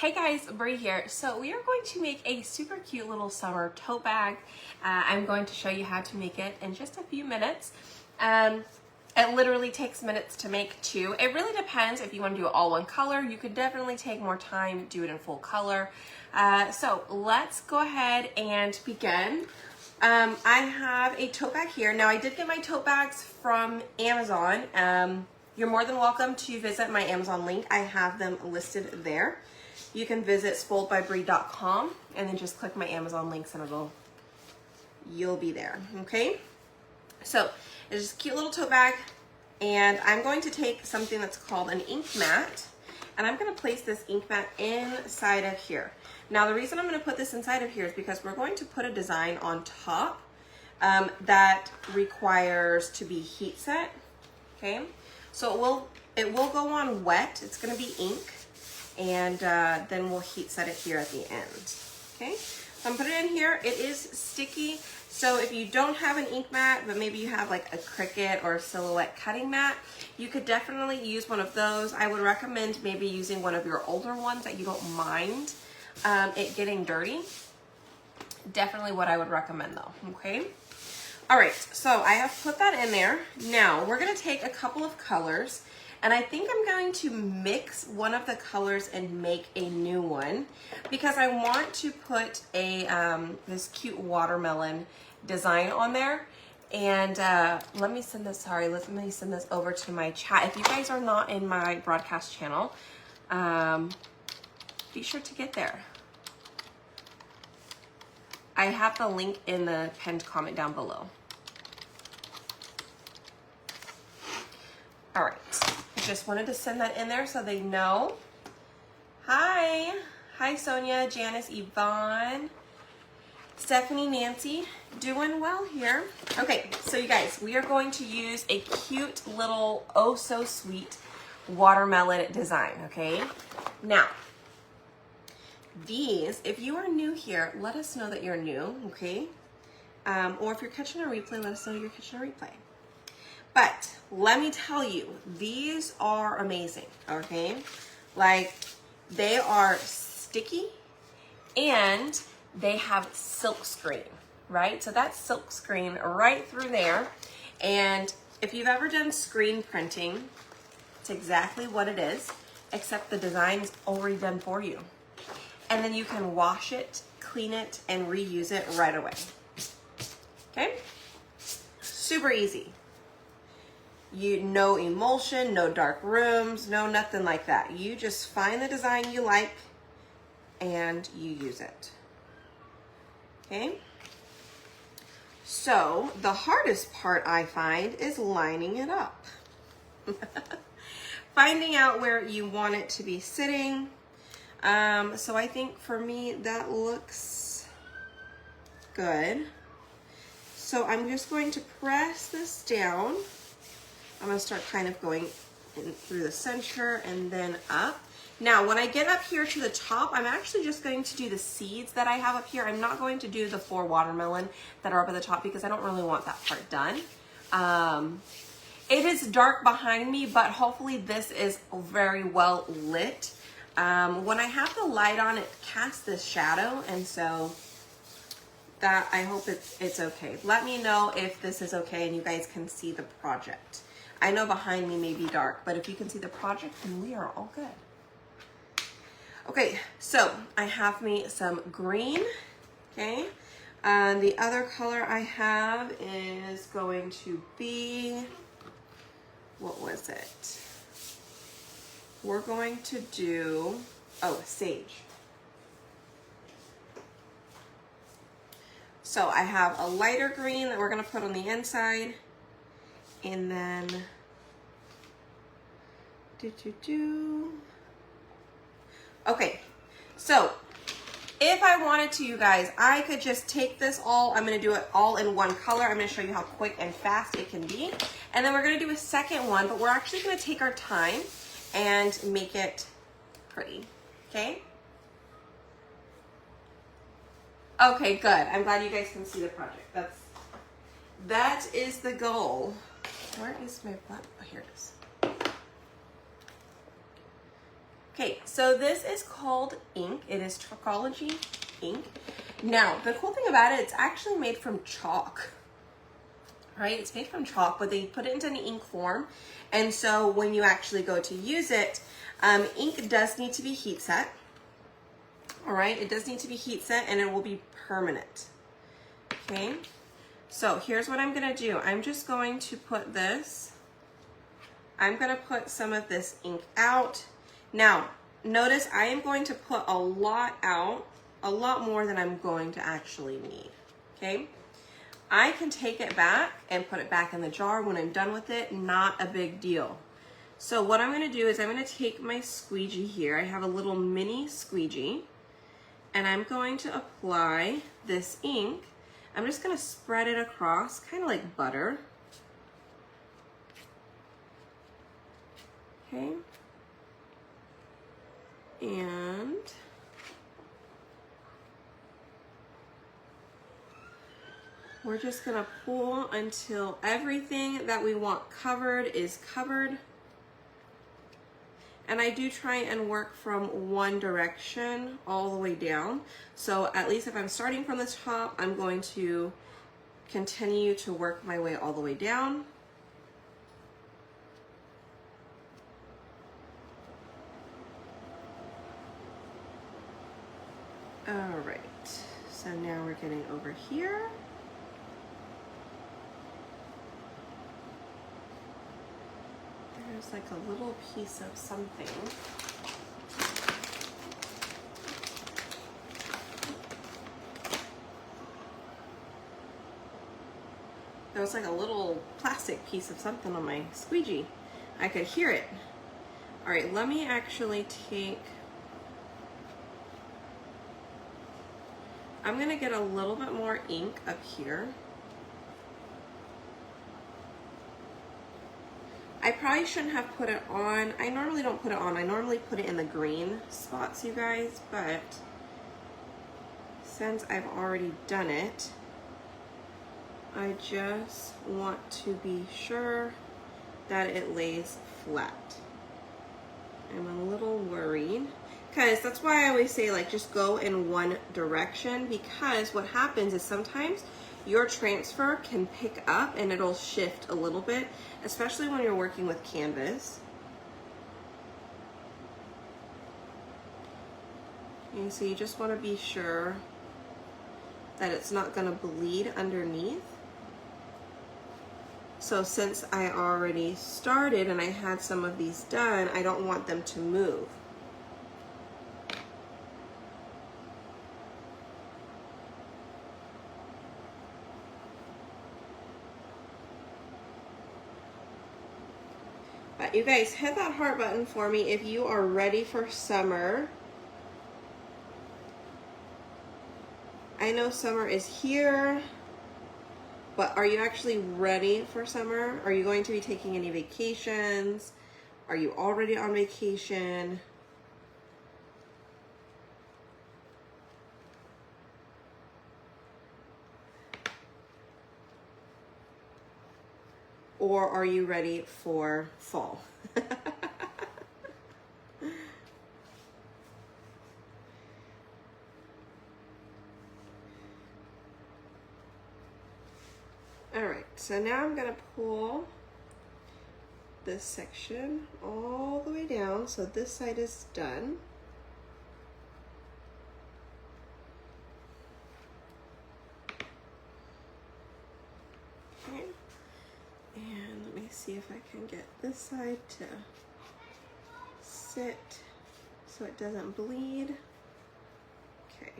Hey guys, Brie here. So we are going to make a super cute little summer tote bag. I'm going to show you how to make it in just a few minutes. It literally takes minutes to make too. It really depends if you want to do it all one color. You could definitely take more time, do it in full color. So let's go ahead and begin. I have a tote bag here. Now I did get my tote bags from Amazon. You're more than welcome to visit my Amazon link. I have them listed there. You can visit spoiledbybrie.com and then just click my Amazon links and you'll be there, okay? So it's just a cute little tote bag, and I'm going to take something that's called an ink mat, and I'm gonna place this ink mat inside of here. Now the reason I'm gonna put this inside of here is because we're going to put a design on top that requires to be heat set, okay? So it will go on wet, it's gonna be ink, and then we'll heat set it here at the end, okay? So I'm putting it in here. It is sticky, so if you don't have an ink mat, but maybe you have like a Cricut or a Silhouette cutting mat, you could definitely use one of those. I would recommend maybe using one of your older ones that you don't mind it getting dirty. Definitely what I would recommend though, okay? All right, so I have put that in there. Now we're gonna take a couple of colors, and I think I'm going to mix one of the colors and make a new one because I want to put a this cute watermelon design on there. And let me send this over to my chat. If you guys are not in my broadcast channel, be sure to get there. I have the link in the pinned comment down below. All right. Just wanted to send that in there so they know. Hi Sonia, Janice, Yvonne, Stephanie, Nancy, doing well here. Okay, so you guys, we are going to use a cute little oh so sweet watermelon design, okay? Now, these, if you are new here, let us know that you're new, okay? Or if you're catching a replay, let us know you're catching a replay. But let me tell you, these are amazing, okay? Like, they are sticky and they have silk screen, right? So that's silk screen right through there. And if you've ever done screen printing, it's exactly what it is, except the design is already done for you. And then you can wash it, clean it, and reuse it right away, okay? Super easy. No emulsion, no dark rooms, no nothing like that. You just find the design you like and you use it. Okay? So the hardest part I find is lining it up. Finding out where you want it to be sitting. So I think for me that looks good. So I'm just going to press this down. I'm gonna start kind of going in through the center and then up. Now, when I get up here to the top, I'm actually just going to do the seeds that I have up here. I'm not going to do the 4 watermelon that are up at the top because I don't really want that part done. It is dark behind me, but hopefully this is very well lit. When I have the light on, it casts this shadow, and so that I hope it's okay. Let me know if this is okay and you guys can see the project. I know behind me may be dark, but if you can see the project, then we are all good. Okay, so I have me some green, okay? And the other color I have is going to be, what was it? We're going to do, sage. So I have a lighter green that we're gonna put on the inside. And then, okay, so if I wanted to, you guys, I could just take this all, I'm gonna do it all in one color. I'm gonna show you how quick and fast it can be. And then we're gonna do a second one, but we're actually gonna take our time and make it pretty, okay? Okay, good. I'm glad you guys can see the project. That is the goal. Where is my black? Oh, here it is. Okay, so this is called ink. It is Chalkology ink. Now, the cool thing about it, it's actually made from chalk. Right? It's made from chalk, but they put it into an ink form. And so when you actually go to use it, ink does need to be heat set. All right, it does need to be heat set and it will be permanent. Okay, so here's what I'm gonna do. I'm just going to put this, I'm gonna put some of this ink out. Now, notice I am going to put a lot out, a lot more than I'm going to actually need, okay? I can take it back and put it back in the jar when I'm done with it, not a big deal. So what I'm gonna do is I'm gonna take my squeegee here. I have a little mini squeegee, and I'm going to apply this ink. I'm just gonna spread it across, kind of like butter. Okay. And we're just gonna pull until everything that we want covered is covered. And I do try and work from one direction all the way down. So at least if I'm starting from the top, I'm going to continue to work my way all the way down. All right, so now we're getting over here. There's like a little piece of something. There was like a little plastic piece of something on my squeegee. I could hear it. All right, let me actually take, I'm gonna get a little bit more ink up here. I probably shouldn't have put it on. I normally don't put it on. I normally put it in the green spots, you guys, but since I've already done it, I just want to be sure that it lays flat. I'm a little worried because that's why I always say, like, just go in one direction, because what happens is sometimes your transfer can pick up and it'll shift a little bit, especially when you're working with canvas. And so you just want to be sure that it's not going to bleed underneath. So since I already started and I had some of these done, I don't want them to move. But you guys, hit that heart button for me if you are ready for summer. I know summer is here, but are you actually ready for summer? Are you going to be taking any vacations? Are you already on vacation? Or are you ready for fall? All right, so now I'm gonna pull this section all the way down. So this side is done. Okay. And let me see if I can get this side to sit so it doesn't bleed. Okay.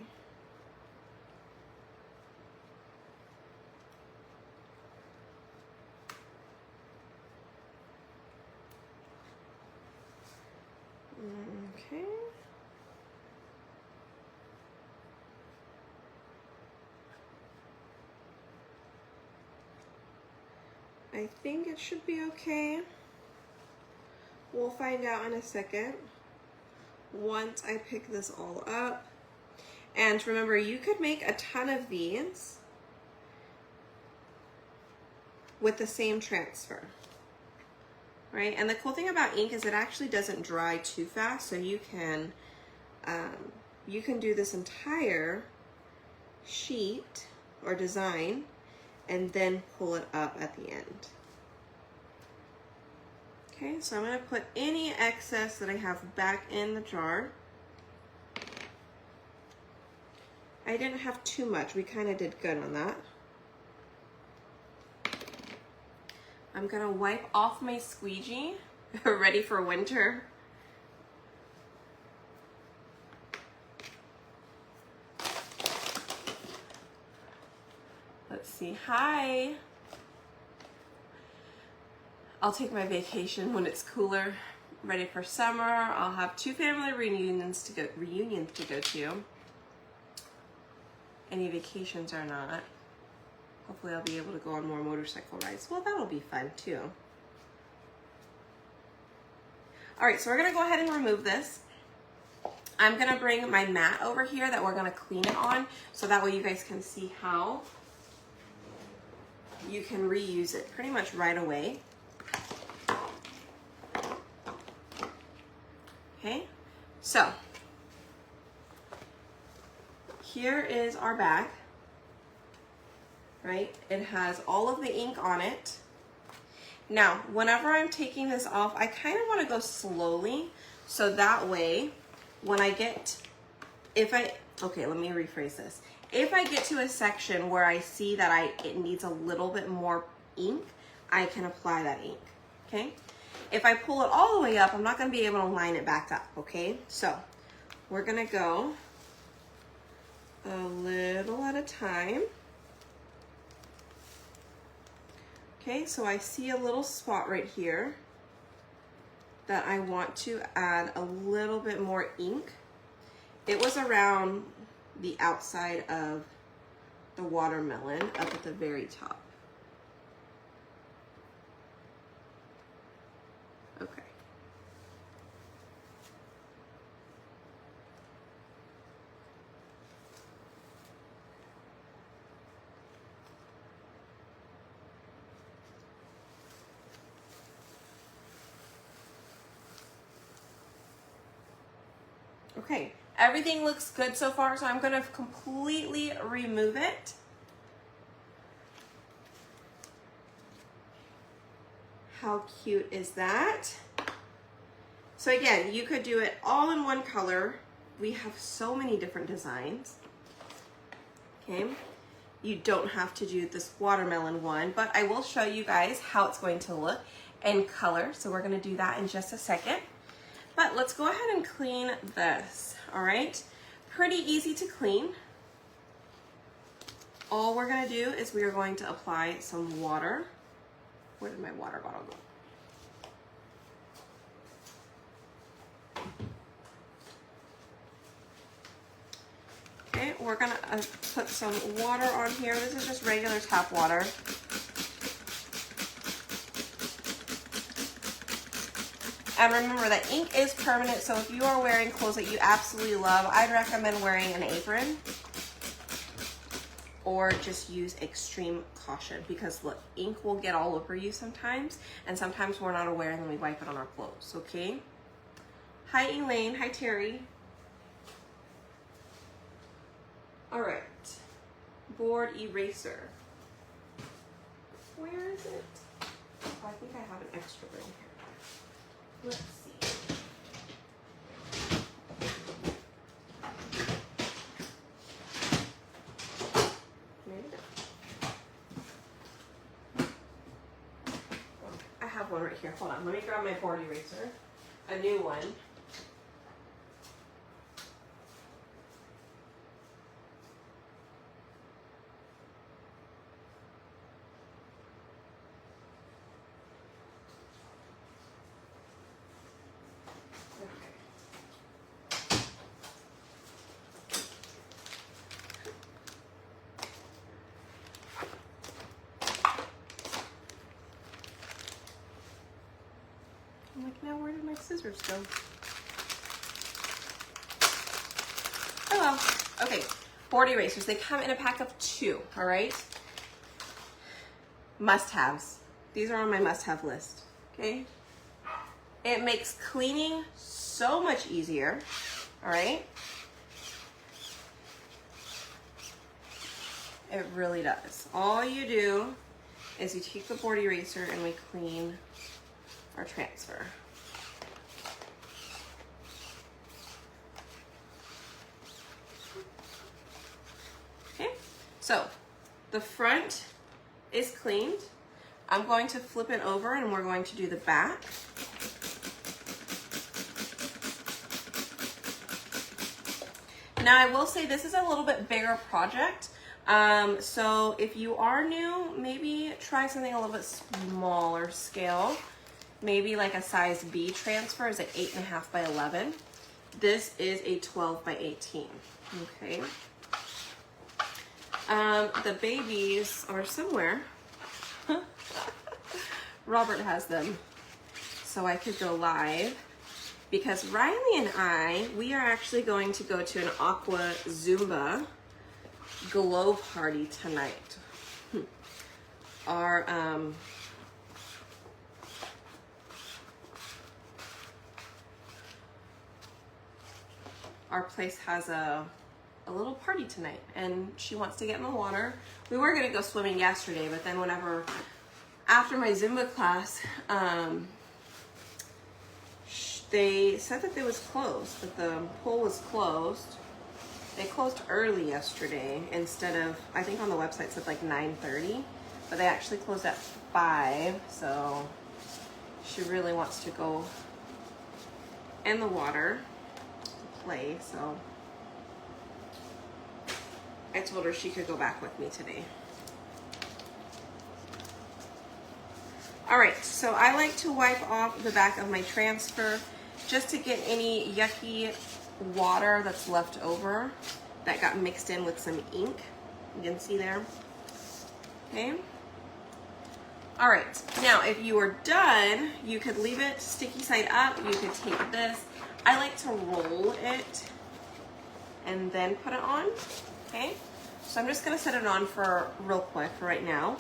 Okay. I think it should be okay. We'll find out in a second once I pick this all up. And remember, you could make a ton of these with the same transfer. right? And the cool thing about ink is it actually doesn't dry too fast, so you can do this entire sheet or design and then pull it up at the end. Okay, so I'm going to put any excess that I have back in the jar. I didn't have too much. We kind of did good on that. I'm going to wipe off my squeegee, ready for winter. Let's see. Hi. I'll take my vacation when it's cooler, ready for summer. I'll have 2 family reunions to go to. Any vacations or not. Hopefully I'll be able to go on more motorcycle rides. Well, that'll be fun too. All right, so we're gonna go ahead and remove this. I'm gonna bring my mat over here that we're gonna clean it on, so that way you guys can see how you can reuse it pretty much right away. Okay, so here is our bag, right? It has all of the ink on it. Now, whenever I'm taking this off, I kind of want to go slowly, so that way, when I get, okay, let me rephrase this. If I get to a section where I see that it needs a little bit more ink, I can apply that ink, okay? If I pull it all the way up, I'm not going to be able to line it back up, okay? So we're going to go a little at a time. Okay, so I see a little spot right here that I want to add a little bit more ink. It was around the outside of the watermelon up at the very top. Okay. Okay, everything looks good so far, so I'm going to completely remove it. How cute is that? So again, you could do it all in one color. We have so many different designs. Okay, you don't have to do this watermelon one, but I will show you guys how it's going to look in color. So we're going to do that in just a second. But let's go ahead and clean this, all right? Pretty easy to clean. All we're gonna do is we are going to apply some water. Where did my water bottle go? Okay, we're gonna put some water on here. This is just regular tap water. And remember that ink is permanent, so if you are wearing clothes that you absolutely love, I'd recommend wearing an apron or just use extreme caution, because look, ink will get all over you sometimes, and sometimes we're not aware and then we wipe it on our clothes, okay? Hi Elaine, hi Terry. All right, board eraser. Where is it? Oh, I think I have an extra right here. Let's see. Maybe not. I have one right here. Hold on. Let me grab my board eraser. A new one. I'm like, now where did my scissors go? Oh well. Okay, board erasers. They come in a pack of 2, all right? Must-haves. These are on my must-have list, okay? It makes cleaning so much easier, all right? It really does. All you do is you take the board eraser and we clean our transfer. Okay, so the front is cleaned. I'm going to flip it over and we're going to do the back. Now I will say this is a little bit bigger project. So if you are new, maybe try something a little bit smaller scale. Maybe like a size B transfer is an 8.5 by 11. This is a 12 by 18, okay? The babies are somewhere. Robert has them, so I could go live because Riley and we are actually going to go to an Aqua Zumba glow party tonight. Our place has a little party tonight and she wants to get in the water. We were gonna go swimming yesterday, but then after my Zumba class, they said that it was closed, that the pool was closed. They closed early yesterday instead of, I think on the website it said like 9:30, but they actually closed at 5, so she really wants to go in the water to play, so I told her she could go back with me today. All right, so I like to wipe off the back of my transfer just to get any yucky water that's left over that got mixed in with some ink. You can see there, okay? All right, now if you are done, you could leave it sticky side up. You could take this. I like to roll it and then put it on, okay? So I'm just gonna set it on for real quick right now.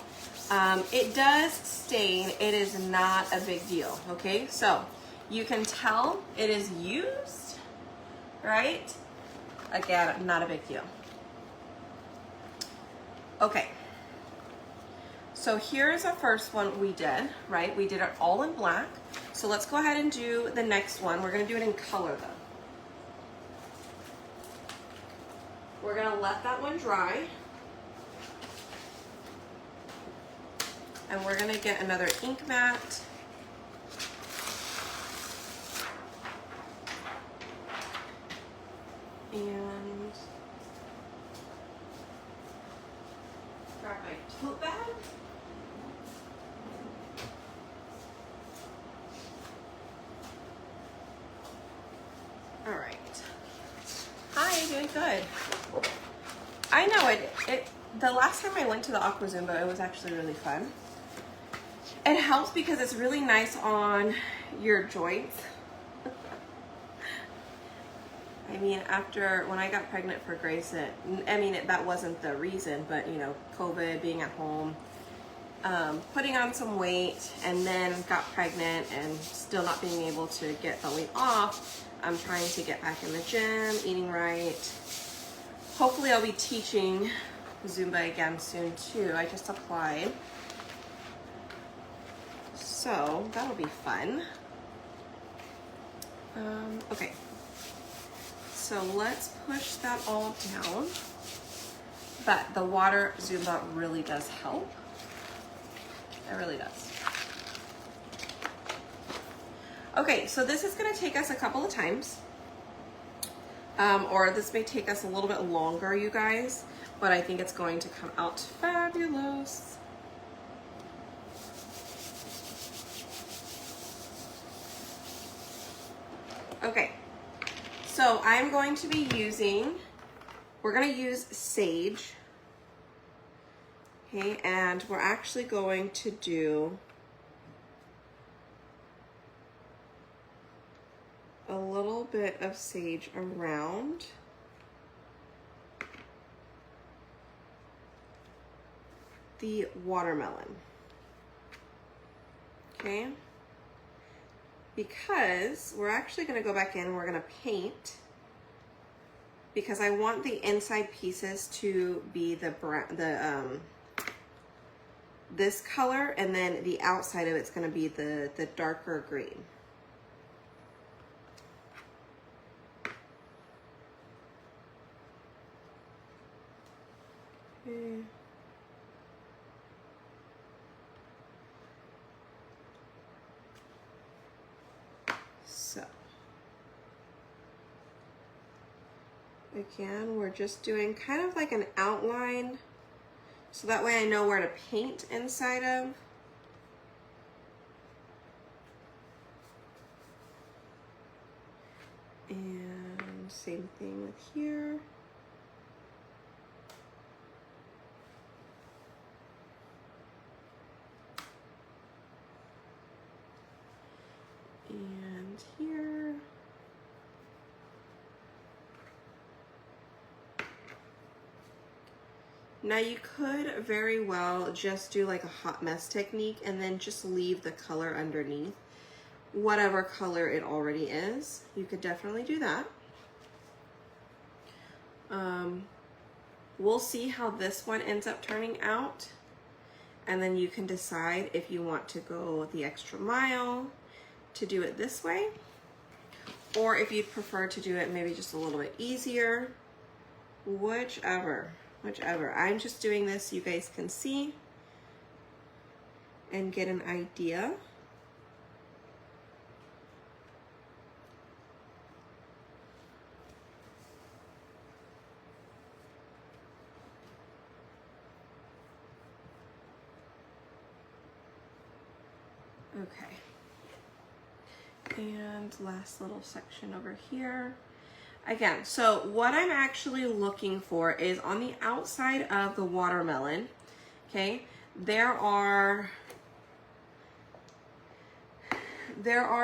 It does stain, it is not a big deal, okay? So you can tell it is used, right? Again, not a big deal. Okay, so here's the first one we did, right? We did it all in black. So let's go ahead and do the next one. We're gonna do it in color though. We're gonna let that one dry. And we're gonna get another ink mat. And grab my tote bag. All right. Hi, doing good. I know it. The last time I went to the Aqua Zumba, it was actually really fun. It helps because it's really nice on your joints. I mean, when I got pregnant for Grace, that wasn't the reason, but you know, COVID, being at home, putting on some weight, and then got pregnant and still not being able to get the weight off. I'm trying to get back in the gym, eating right. Hopefully I'll be teaching Zumba again soon too. I just applied. So that'll be fun. Okay. So let's push that all down. But the water Zumba really does help. It really does. Okay, so this is gonna take us a couple of times. Or this may take us a little bit longer, you guys, but I think it's going to come out fabulous. Okay, so I'm going to be we're gonna use sage, okay, and we're actually going to do a little bit of sage around the watermelon, okay? because we're actually going to go back in and we're going to paint, because I want the inside pieces to be the brown, this color, and then the outside of it's going to be the darker green. Okay. So again, we're just doing kind of like an outline, so that way I know where to paint inside of. And same thing with here. And here. Now you could very well just do like a hot mess technique and then just leave the color underneath. Whatever color it already is, you could definitely do that. We'll see how this one ends up turning out, and then you can decide if you want to go the extra mile to do it this way, or if you'd prefer to do it maybe just a little bit easier. Whichever. I'm just doing this so you guys can see and get an idea. Okay. And last little section over here. Again, so what I'm actually looking for is on the outside of the watermelon, okay, there are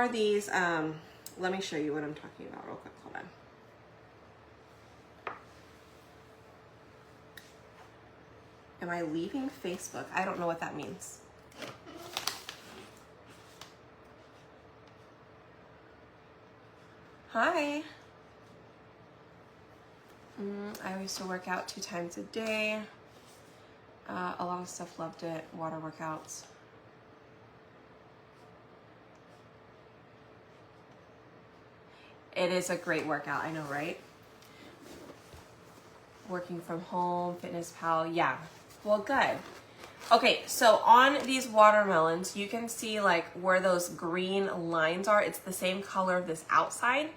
these, let me show you what I'm talking about real quick, hold on. Am I leaving Facebook? I don't know what that means. Hi. I used to work out 2 times a day. A lot of stuff loved it, water workouts. It is a great workout, I know, right? Working from home, Fitness Pal, yeah. Well, good. Okay, so on these watermelons, you can see like where those green lines are. It's the same color of this outside.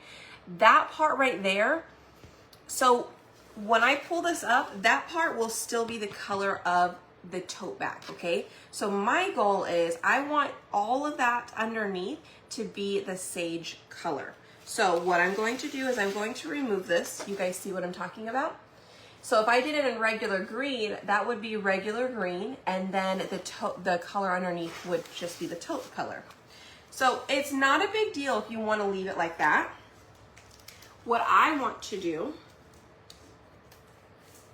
That part right there, so when I pull this up, that part will still be the color of the tote bag, okay? So my goal is I want all of that underneath to be the sage color. So what I'm going to do is I'm going to remove this. You guys see what I'm talking about? So if I did it in regular green, that would be regular green, and then the color underneath would just be the tote color. So it's not a big deal if you want to leave it like that. What I want to do,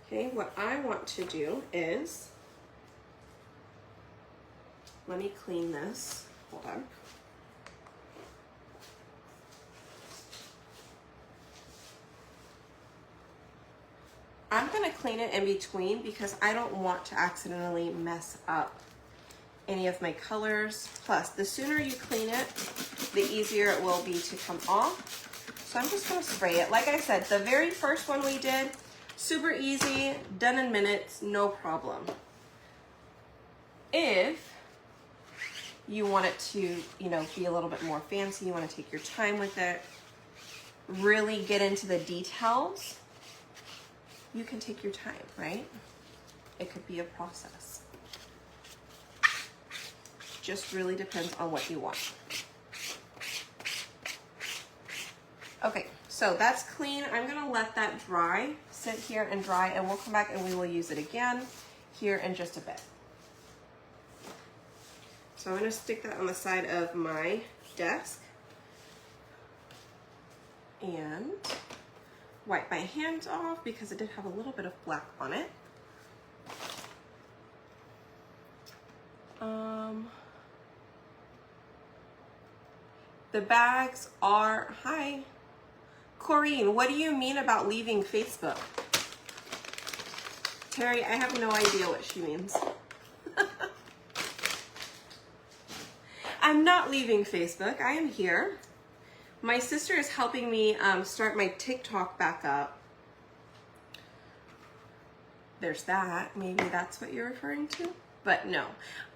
okay, what I want to do is, let me clean this, hold on. I'm gonna clean it in between because I don't want to accidentally mess up any of my colors. Plus, the sooner you clean it, the easier it will be to come off. So I'm just gonna spray it. Like I said, the very first one we did, super easy, done in minutes, no problem. If you want it to, you know, be a little bit more fancy, you wanna take your time with it, really get into the details, you can take your time, right? It could be a process. Just really depends on what you want. Okay, so that's clean. I'm gonna let that dry, sit here and dry, and we'll come back and we will use it again here in just a bit. So I'm gonna stick that on the side of my desk and wipe my hands off because it did have a little bit of black on it. The bags are, hi. Corrine, what do you mean about leaving Facebook? Terry, I have no idea what she means. I'm not leaving Facebook. I am here. My sister is helping me start my TikTok back up. There's that. Maybe that's what you're referring to. But no.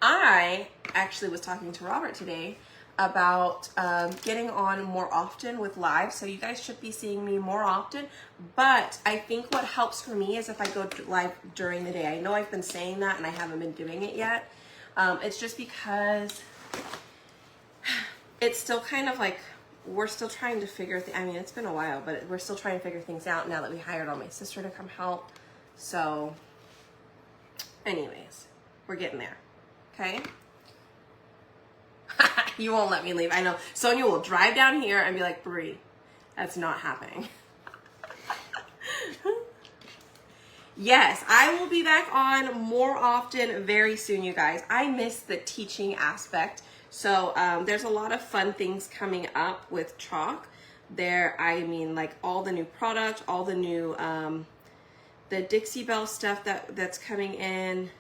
I actually was talking to Robert today about getting on more often with live. So you guys should be seeing me more often. But I think what helps for me is if I go live during the day. I know I've been saying that and I haven't been doing it yet. It's just because it's still kind of like, we're still trying to figure, I mean, it's been a while, but we're still trying to figure things out now that we hired on my sister to come help. So anyways, we're getting there. Okay. You won't let me leave. I know Sonia will drive down here and be like, Bree, that's not happening. Yes, I will be back on more often very soon, you guys. I miss the teaching aspect. So there's a lot of fun things coming up with chalk. I mean, like all the new product, all the new, the Dixie Belle stuff that's coming in,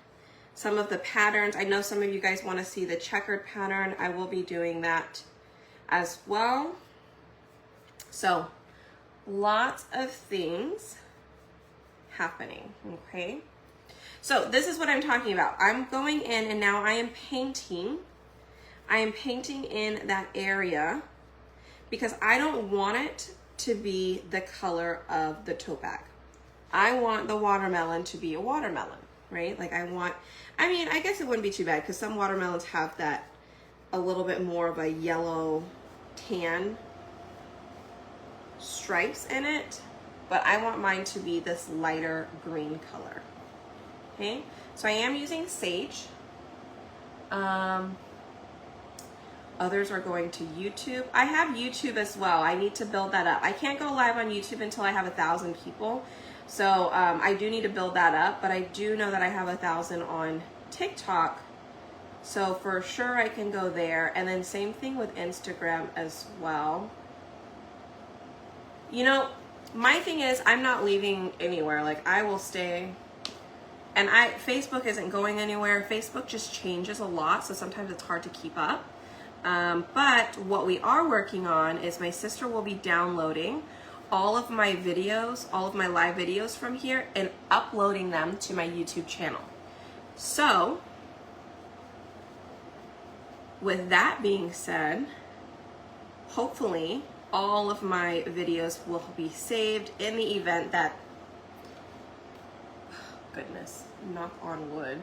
some of the patterns. I know some of you guys want to see the checkered pattern. I will be doing that as well. So lots of things happening, okay? So this is what I'm talking about. I'm going in and now I am painting. I am painting in that area because I don't want it to be the color of the tote bag. I want the watermelon to be a watermelon, right? Like I mean, I guess it wouldn't be too bad because some watermelons have that a little bit more of a yellow tan stripes in it, but I want mine to be this lighter green color. Okay, so I am using sage. Others are going to YouTube. I have YouTube as well. I need to build that up. I can't go live on YouTube until I have 1,000 people. So I do need to build that up, but I do know that I have 1,000 on TikTok. So for sure I can go there. And then same thing with Instagram as well. You know, my thing is I'm not leaving anywhere. Like I will stay. And Facebook isn't going anywhere. Facebook just changes a lot. So sometimes it's hard to keep up. But what we are working on is my sister will be downloading all of my videos, all of my live videos from here and uploading them to my YouTube channel. So with that being said, hopefully all of my videos will be saved in the event that, goodness, knock on wood,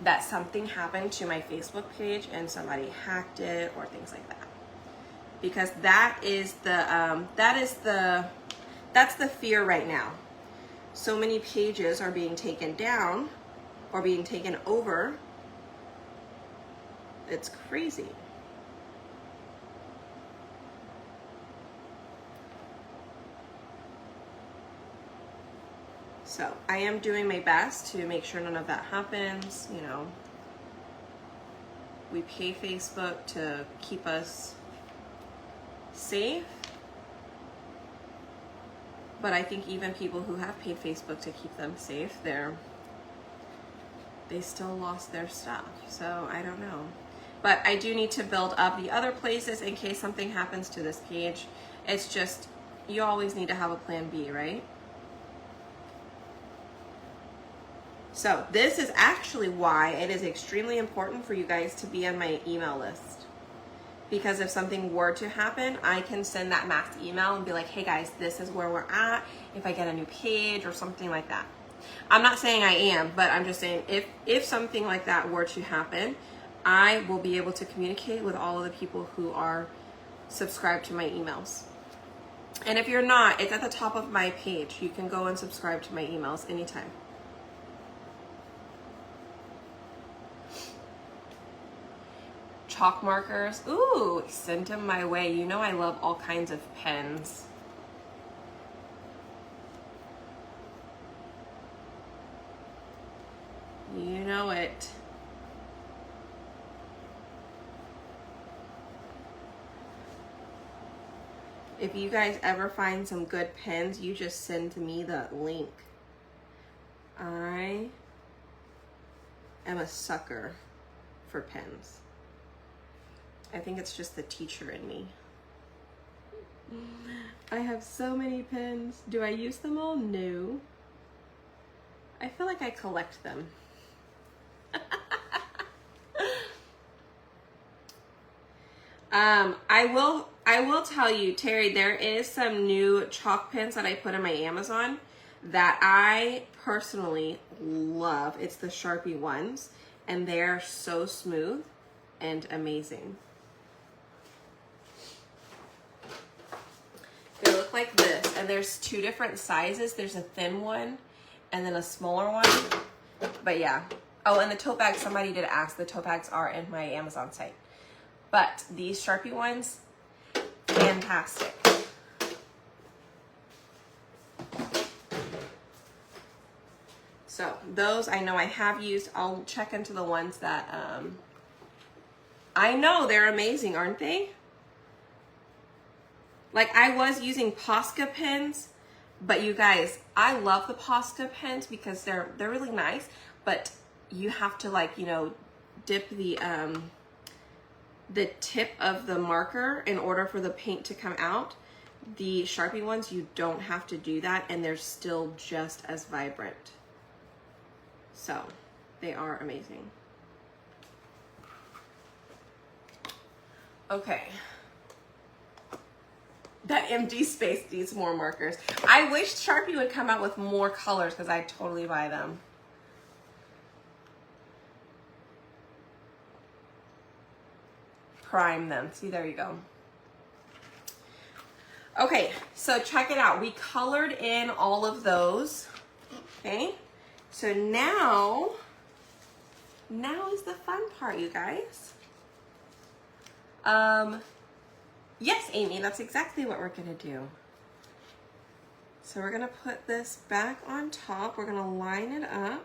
that something happened to my Facebook page and somebody hacked it or things like that. Because that's the fear right now. So many pages are being taken down or being taken over. It's crazy. So I am doing my best to make sure none of that happens. You know, we pay Facebook to keep us safe, but I think even people who have paid Facebook to keep them safe, they still lost their stuff. So I don't know, but I do need to build up the other places in case something happens to this page. It's just, you always need to have a plan B, right? So this is actually why it is extremely important for you guys to be on my email list. Because if something were to happen, I can send that mass email and be like, hey guys, this is where we're at. If I get a new page or something like that. I'm not saying I am, but I'm just saying if something like that were to happen, I will be able to communicate with all of the people who are subscribed to my emails. And if you're not, it's at the top of my page. You can go and subscribe to my emails anytime. Chalk markers. Ooh, send them my way. You know I love all kinds of pens. You know it. If you guys ever find some good pens, you just send me the link. I am a sucker for pens. I think it's just the teacher in me. I have so many pens. Do I use them all? No. I feel like I collect them. I will tell you, Terry, there is some new chalk pens that I put in my Amazon that I personally love. It's the Sharpie ones, and they're so smooth and amazing. They look like this, and there's two different sizes. There's a thin one and then a smaller one. But yeah. Oh, and the tote bags, somebody did ask. The tote bags are in my Amazon site. But these Sharpie ones, fantastic. So those I know I have used. I'll check into the ones that, I know they're amazing, aren't they? Like, I was using Posca pens, but you guys, I love the Posca pens because they're really nice, but you have to, like, you know, dip the tip of the marker in order for the paint to come out. The Sharpie ones, you don't have to do that, and they're still just as vibrant. So, they are amazing. Okay. That empty space needs more markers. I wish Sharpie would come out with more colors because I'd totally buy them. Prime them. See, there you go. Okay, so check it out. We colored in all of those. Okay, so now is the fun part, you guys. Yes, Amy, that's exactly what we're gonna do. So we're gonna put this back on top. We're gonna line it up.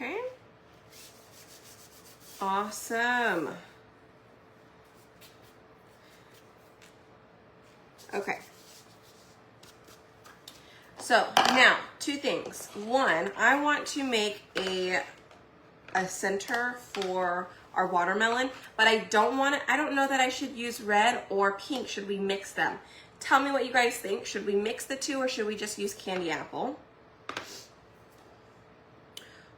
Okay. Awesome. Okay. So now, two things. One, I want to make a center for our watermelon, but I don't know that I should use red or pink. Should we mix them? Tell me what you guys think. Should we mix the two, or should we just use candy apple?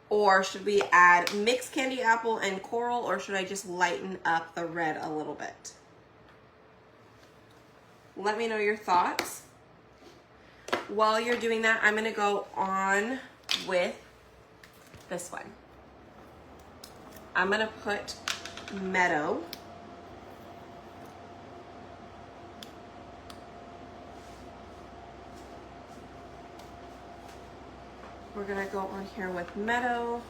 Or should we add mixed candy apple and coral, or should I just lighten up the red a little bit? Let me know your thoughts. While you're doing that, I'm gonna go on with this one. I'm gonna put Meadow. We're gonna go on here with Meadow.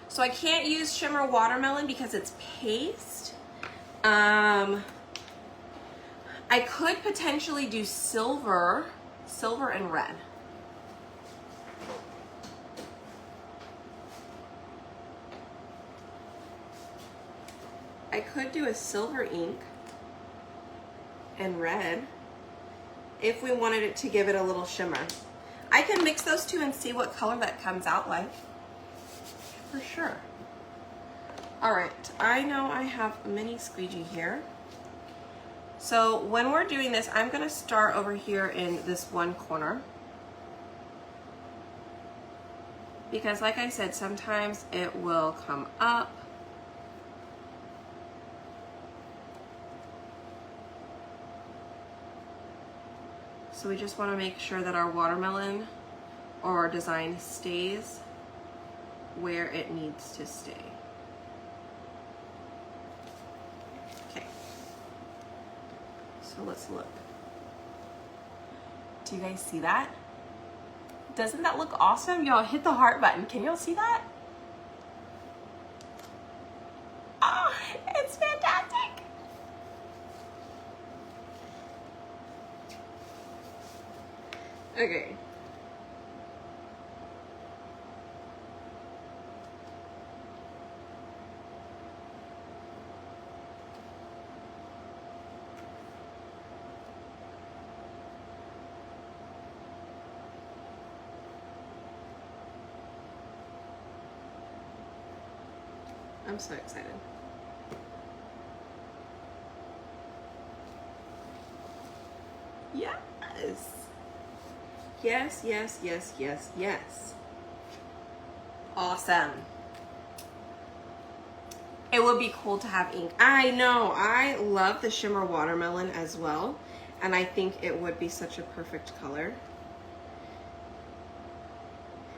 So I can't use Shimmer Watermelon because it's paste. I could potentially do silver and red. I could do a silver ink and red if we wanted it to give it a little shimmer. I can mix those two and see what color that comes out like. For sure. All right, I know I have a mini squeegee here. So when we're doing this, I'm gonna start over here in this one corner. Because like I said, sometimes it will come up. So we just wanna make sure that our watermelon or our design stays where it needs to stay. Okay. So let's look. Do you guys see that? Doesn't that look awesome? Y'all hit the heart button. Can y'all see that? Oh, it's fantastic. Okay. I'm so excited. Yes. Yes, yes, yes, yes, yes. Awesome. It would be cool to have ink. I know, I love the shimmer watermelon as well, and I think it would be such a perfect color.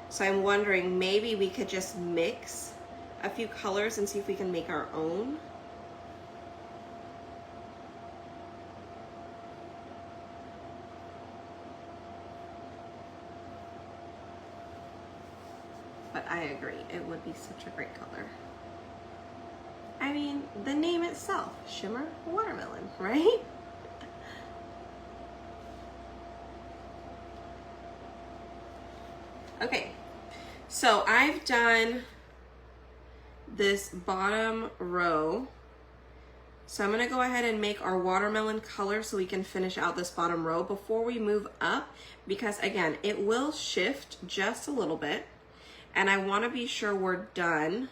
So I'm wondering, maybe we could just mix a few colors and see if we can make our own. But I agree, it would be such a great color. I mean, the name itself, shimmer watermelon, right? Okay, so I've done this bottom row. So I'm gonna go ahead and make our watermelon color so we can finish out this bottom row before we move up, because again, it will shift just a little bit, and I wanna be sure we're done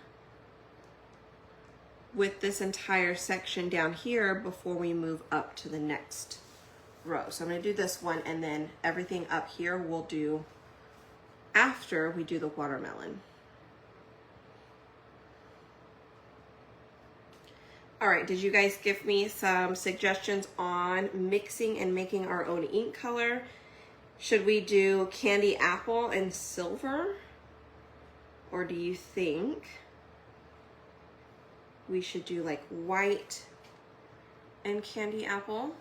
with this entire section down here before we move up to the next row. So I'm gonna do this one, and then everything up here we'll do after we do the watermelon. All right, did you guys give me some suggestions on mixing and making our own ink color? Should we do candy apple and silver? Or do you think we should do like white and candy apple?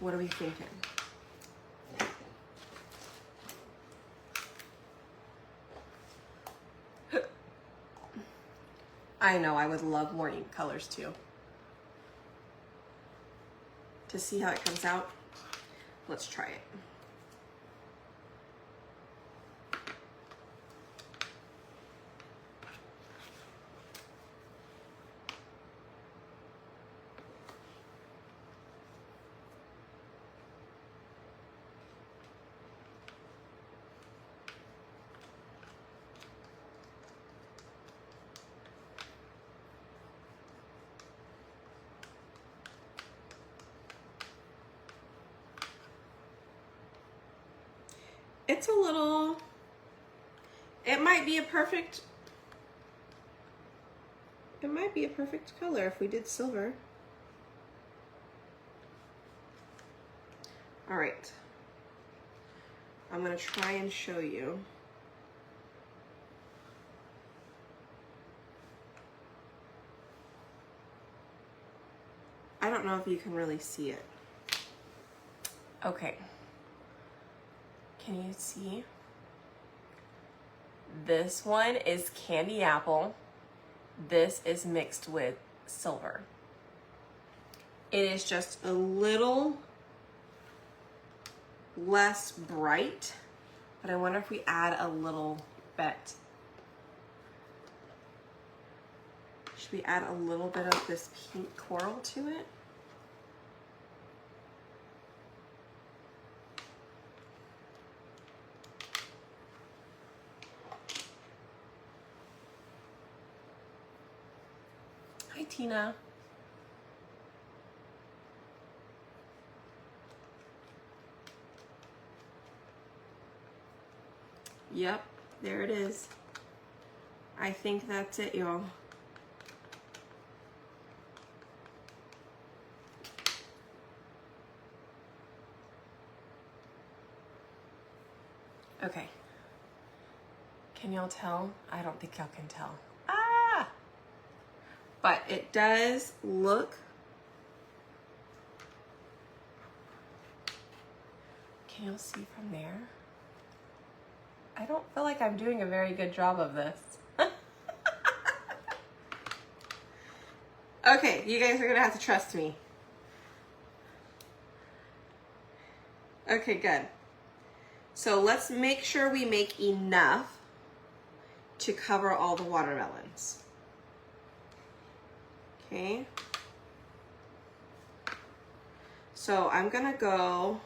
What are we thinking? I know, I would love more ink colors too. To see how it comes out, let's try it. It's a little, it might be a perfect color if we did silver. All right, I'm gonna try and show you. I don't know if you can really see it. Okay. Can you see? This one is candy apple. This is mixed with silver. It is just a little less bright, but I wonder if we add a little bit. Should we add a little bit of this pink coral to it? Hi, Tina. Yep, there it is. I think that's it, y'all. Okay. Can y'all tell? I don't think y'all can tell. Ah! But it does look. Can y'all see from there? I don't feel like I'm doing a very good job of this. Okay, you guys are gonna have to trust me. Okay, good. So let's make sure we make enough to cover all the watermelons. Okay. So I'm gonna go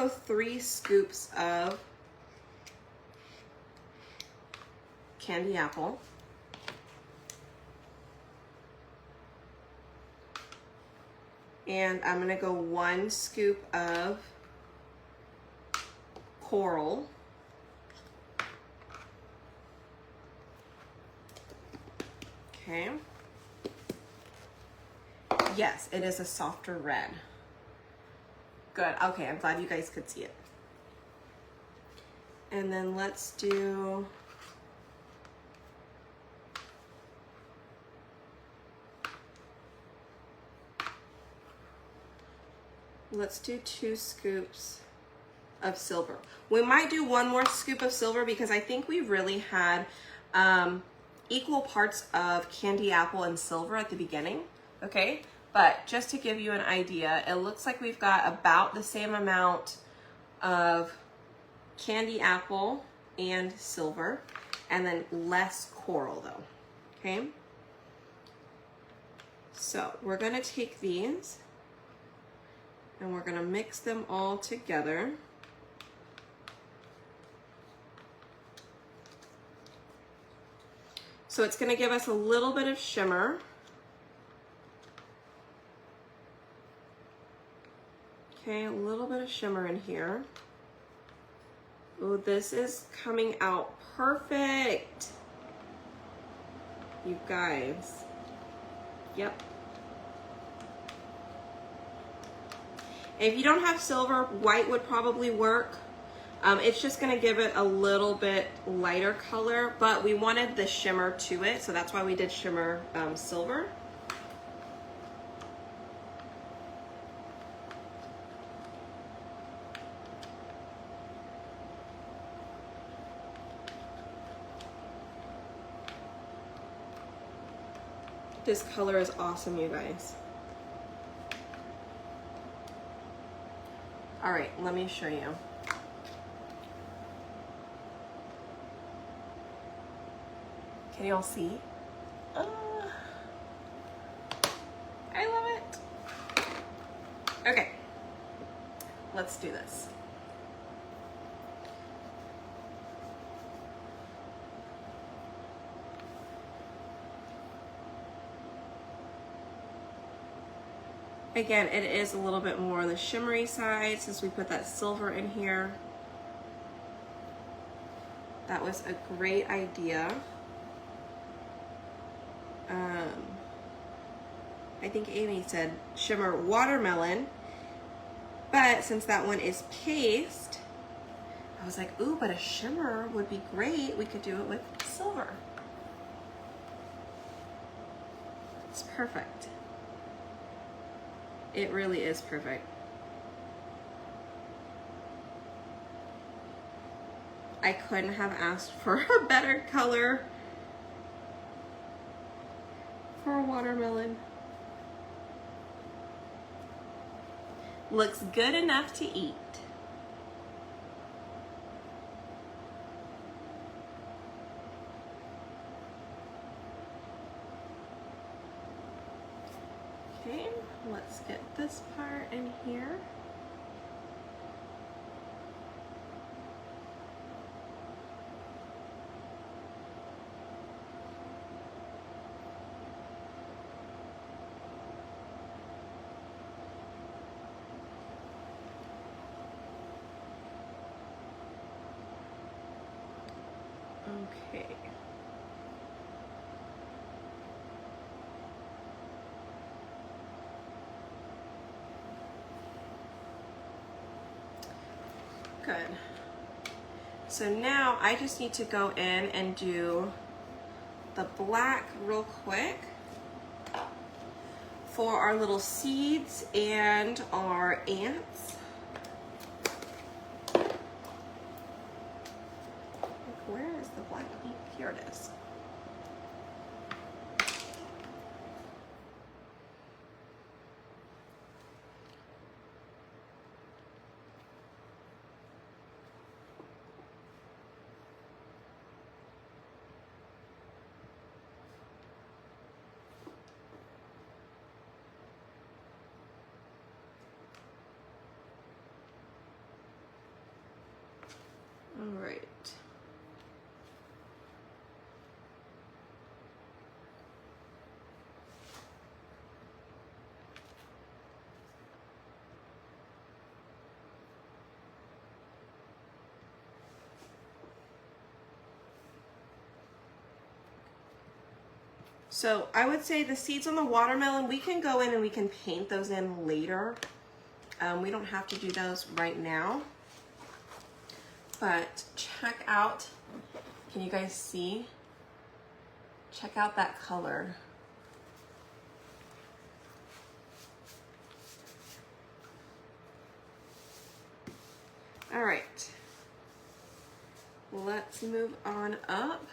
3 scoops of candy apple. And I'm gonna go 1 scoop of coral. Okay. Yes, it is a softer red. Good, okay, I'm glad you guys could see it. And then let's do let's do 2 scoops of silver. We might do 1 more scoop of silver because I think we really had equal parts of candy apple and silver at the beginning, okay? But just to give you an idea, it looks like we've got about the same amount of candy apple and silver, and then less coral though, okay? So we're gonna take these and we're gonna mix them all together. So it's gonna give us a little bit of shimmer. Okay, a little bit of shimmer in here. Oh, this is coming out perfect. You guys. Yep. If you don't have silver, white would probably work. It's just gonna give it a little bit lighter color, but we wanted the shimmer to it, so that's why we did shimmer silver. This color is awesome, you guys. All right, let me show you. Can you all see? I love it. Okay, let's do this. Again, it is a little bit more on the shimmery side since we put that silver in here. That was a great idea. I think Amy said shimmer watermelon, but since that one is paste, I was like, ooh, but a shimmer would be great. We could do it with silver. It's perfect. It really is perfect. I couldn't have asked for a better color for a watermelon. Looks good enough to eat. Okay, let's get this part in here. Okay. Good. So now I just need to go in and do the black real quick for our little seeds and our ants. Where is the black ink? Here it is. All right. So I would say the seeds on the watermelon, we can go in and we can paint those in later. We don't have to do those right now. But check out, can you guys see? Check out that color. All right, let's move on up.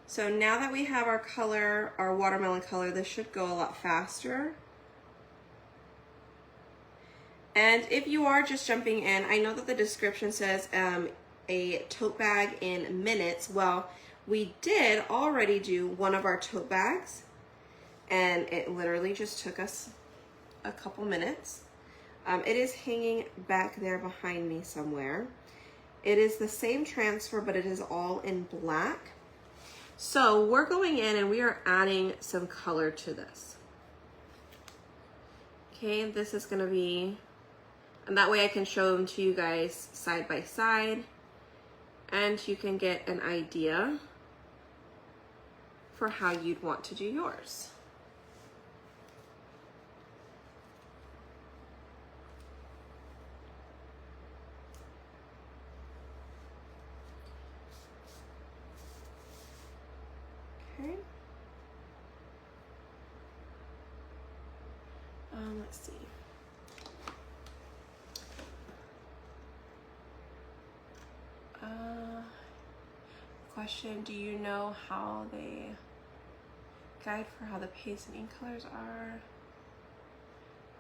So now that we have our color, our watermelon color, this should go a lot faster. And if you are just jumping in, I know that the description says a tote bag in minutes. Well, we did already do one of our tote bags, and it literally just took us a couple minutes. It is hanging back there behind me somewhere. It is the same transfer, but it is all in black. So we're going in and we are adding some color to this. Okay, this is gonna be, and that way I can show them to you guys side by side and you can get an idea for how you'd want to do yours. Okay. Let's see. Question, do you know how they guide for how the paste and ink colors are?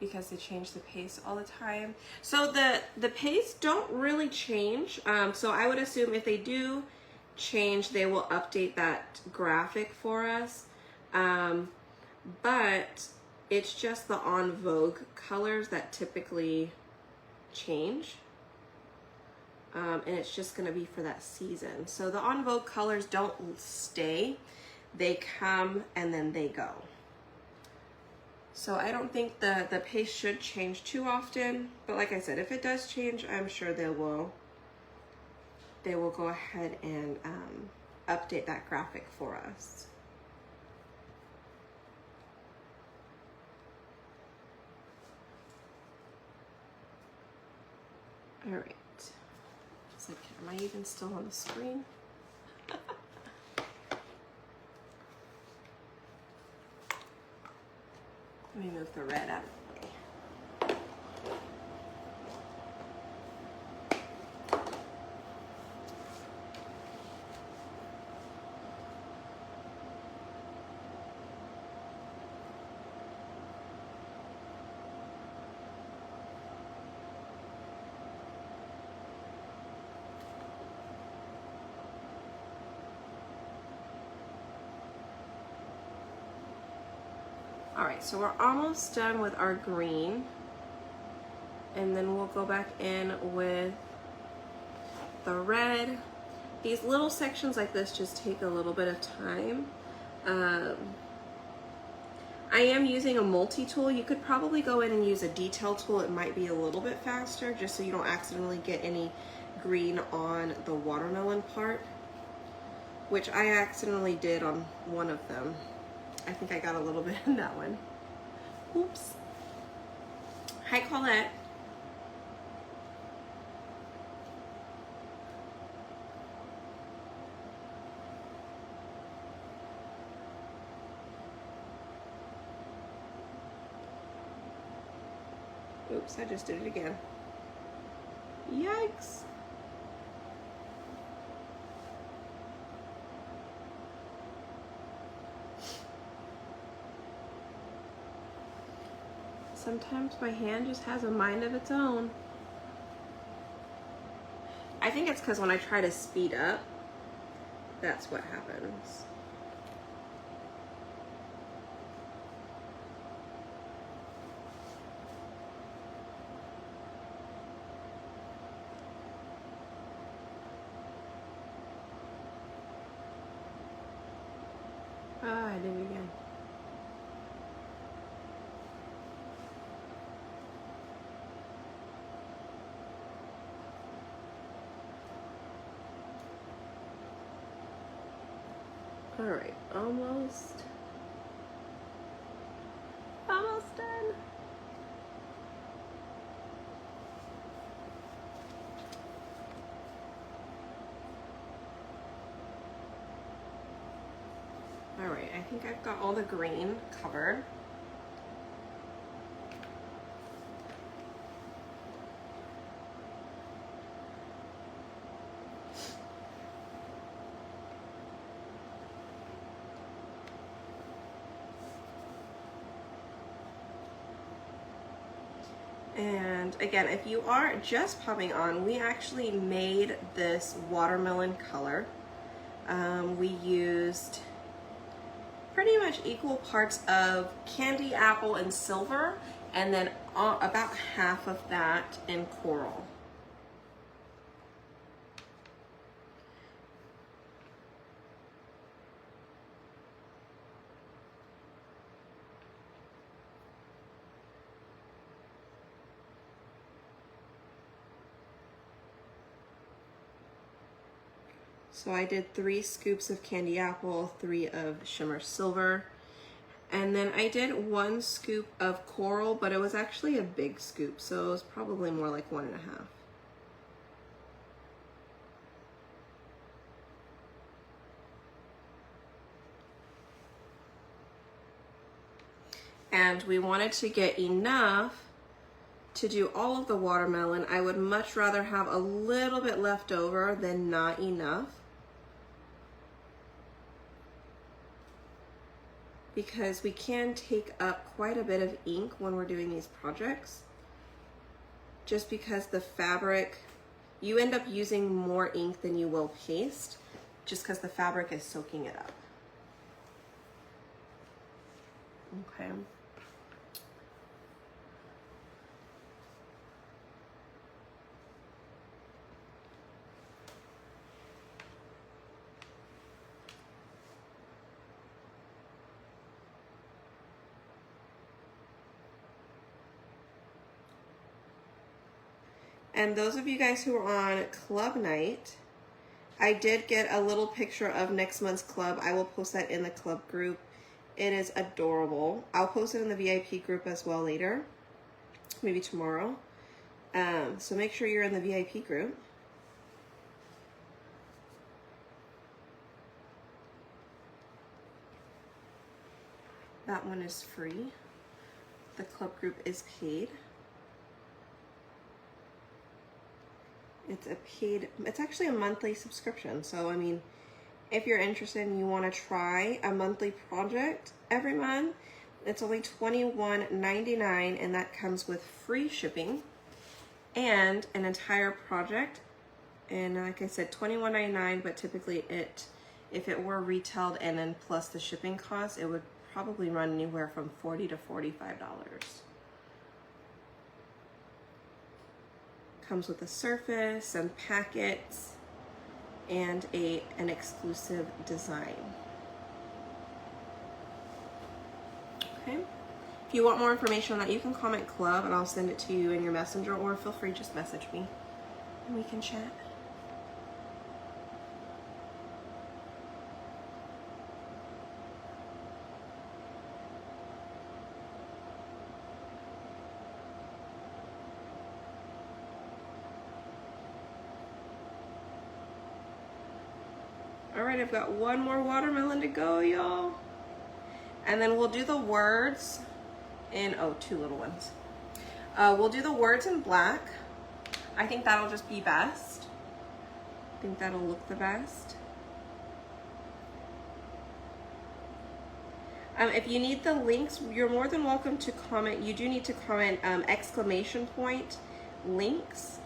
Because they change the paste all the time. So the paste don't really change. So I would assume if they do change, they will update that graphic for us. But it's just the on Vogue colors that typically change. And it's just gonna be for that season. So the on Vogue colors don't stay. They come and then they go. So I don't think the paste should change too often. But like I said, if it does change, I'm sure they will go ahead and update that graphic for us. All right. It's like, am I even still on the screen? Let me move the red out of the way. All right, so we're almost done with our green, and then we'll go back in with the red. These little sections like this just take a little bit of time. I am using a multi-tool. You could probably go in and use a detail tool. It might be a little bit faster, just so you don't accidentally get any green on the watermelon part, which I accidentally did on one of them. I think I got a little bit in that one. Oops. Hi, Colette. Oops, I just did it again. Yikes. Sometimes my hand just has a mind of its own. I think it's because when I try to speed up, that's what happens. Ah, I did it again. All right, almost done. All right, I think I've got all the green covered. And again, if you are just popping on, we actually made this watermelon color. We used pretty much equal parts of candy apple and silver, and then about half of that in coral. So I did 3 scoops of candy apple, 3 of shimmer silver, and then I did 1 scoop of coral, but it was actually a big scoop, so it was probably more like 1.5. And we wanted to get enough to do all of the watermelon. I would much rather have a little bit left over than not enough, because we can take up quite a bit of ink when we're doing these projects, just because the fabric, you end up using more ink than you will paste, just because the fabric is soaking it up. Okay. And those of you guys who are on club night, I did get a little picture of next month's club. I will post that in the club group. It is adorable. I'll post it in the VIP group as well later, maybe tomorrow. So make sure you're in the VIP group. That one is free. The club group is paid. It's actually a monthly subscription. So, I mean, if you're interested and you want to try a monthly project every month, it's only $21.99, and that comes with free shipping and an entire project. And like I said, $21.99, but typically if it were retailed and then plus the shipping cost, it would probably run anywhere from $40 to $45. Comes with a surface, some packets, and an exclusive design. Okay. If you want more information on that, you can comment club and I'll send it to you in your messenger, or feel free, just message me and we can chat. All right, I've got one more watermelon to go, y'all. And then we'll do the words in, oh, 2 little ones. We'll do the words in black. I think that'll just be best. I think that'll look the best. If you need the links, you're more than welcome to comment. You do need to comment exclamation point links.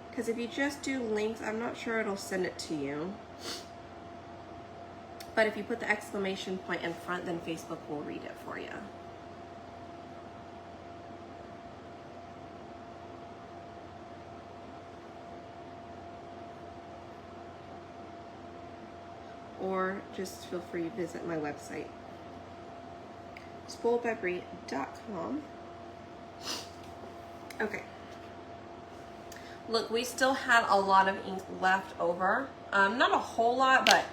Because if you just do links, I'm not sure it'll send it to you. But if you put the exclamation point in front, then Facebook will read it for you. Or just feel free to visit my website, spoiledbybrie.com. Okay. Look, we still had a lot of ink left over. Not a whole lot, but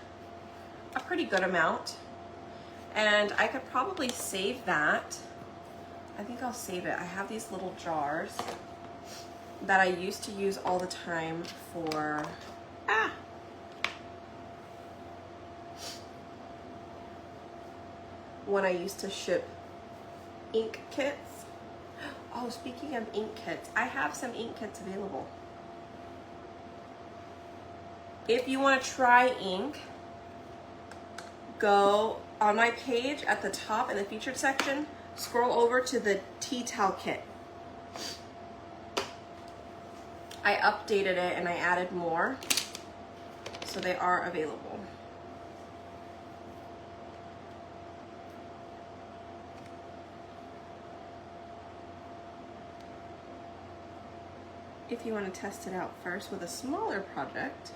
a pretty good amount. And I could probably save that. I think I'll save it. I have these little jars that I used to use all the time for, when I used to ship ink kits. Oh, speaking of ink kits, I have some ink kits available. If you want to try ink, go on my page at the top in the featured section, scroll over to the tea towel kit. I updated it and I added more, so they are available. If you want to test it out first with a smaller project,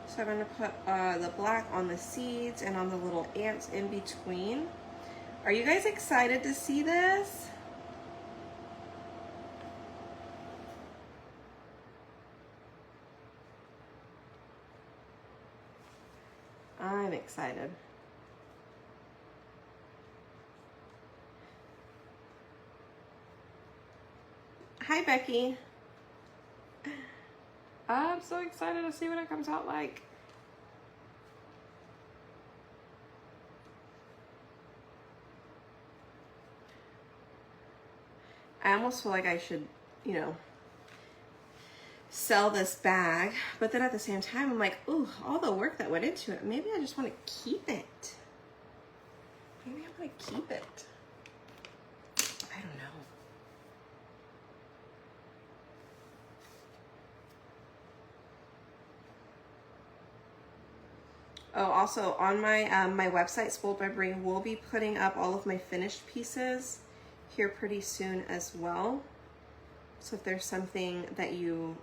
so I'm going to put the black on the seeds and on the little ants in between. Are you guys excited to see this? I'm excited. Hi, Becky. I'm so excited to see what it comes out like. I almost feel like I should, you know, sell this bag, but then at the same time, I'm like, ooh, all the work that went into it, maybe I just want to keep it. Maybe I want to keep it. I don't know. Oh, also on my my website, Spoiled by Brie, will be putting up all of my finished pieces here pretty soon as well. So if there's something that you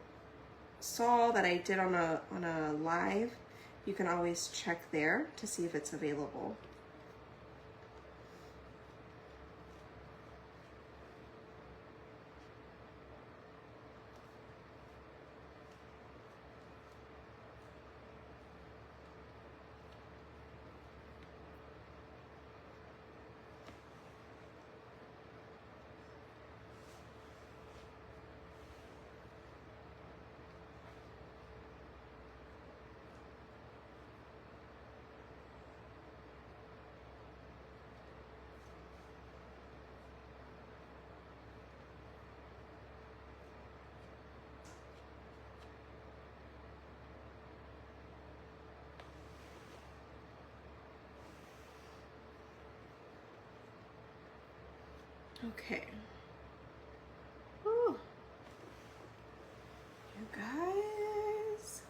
saw that I did on a live, you can always check there to see if it's available. Okay. Ooh. You guys,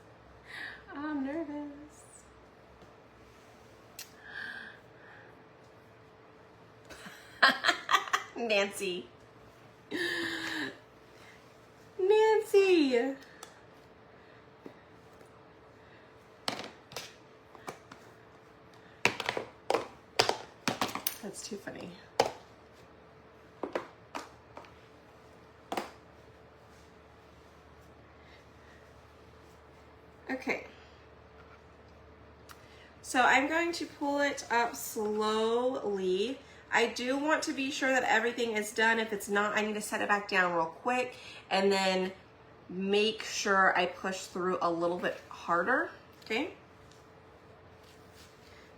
I'm nervous. Nancy. Nancy. That's too funny. Okay, So I'm going to pull it up slowly. I do want to be sure that everything is done. If it's not, I need to set it back down real quick and then make sure I push through a little bit harder, okay?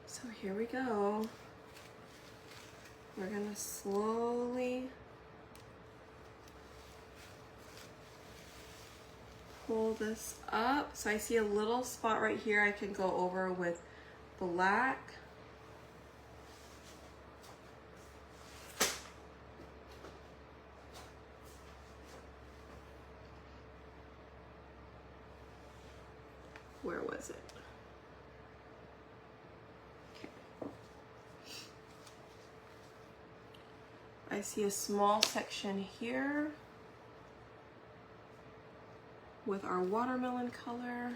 So here we go. We're gonna slowly pull this up. So I see a little spot right here I can go over with black. Where was it? Okay. I see a small section here with our watermelon color.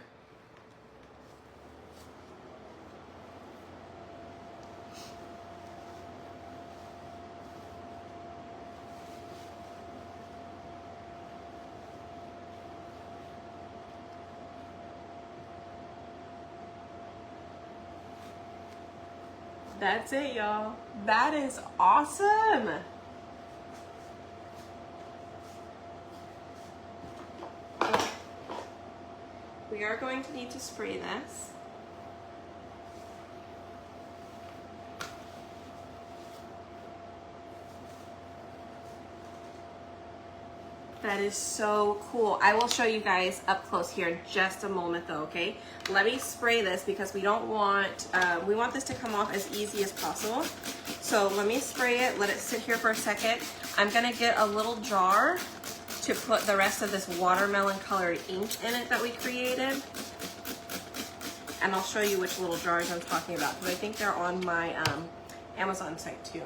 That's it, y'all. That is awesome. We are going to need to spray this. That is so cool. I will show you guys up close here in just a moment though, okay? Let me spray this because we don't want, we want this to come off as easy as possible. So let me spray it, let it sit here for a second. I'm gonna get a little jar to put the rest of this watermelon colored ink in it that we created. And I'll show you which little jars I'm talking about because I think they're on my Amazon site too.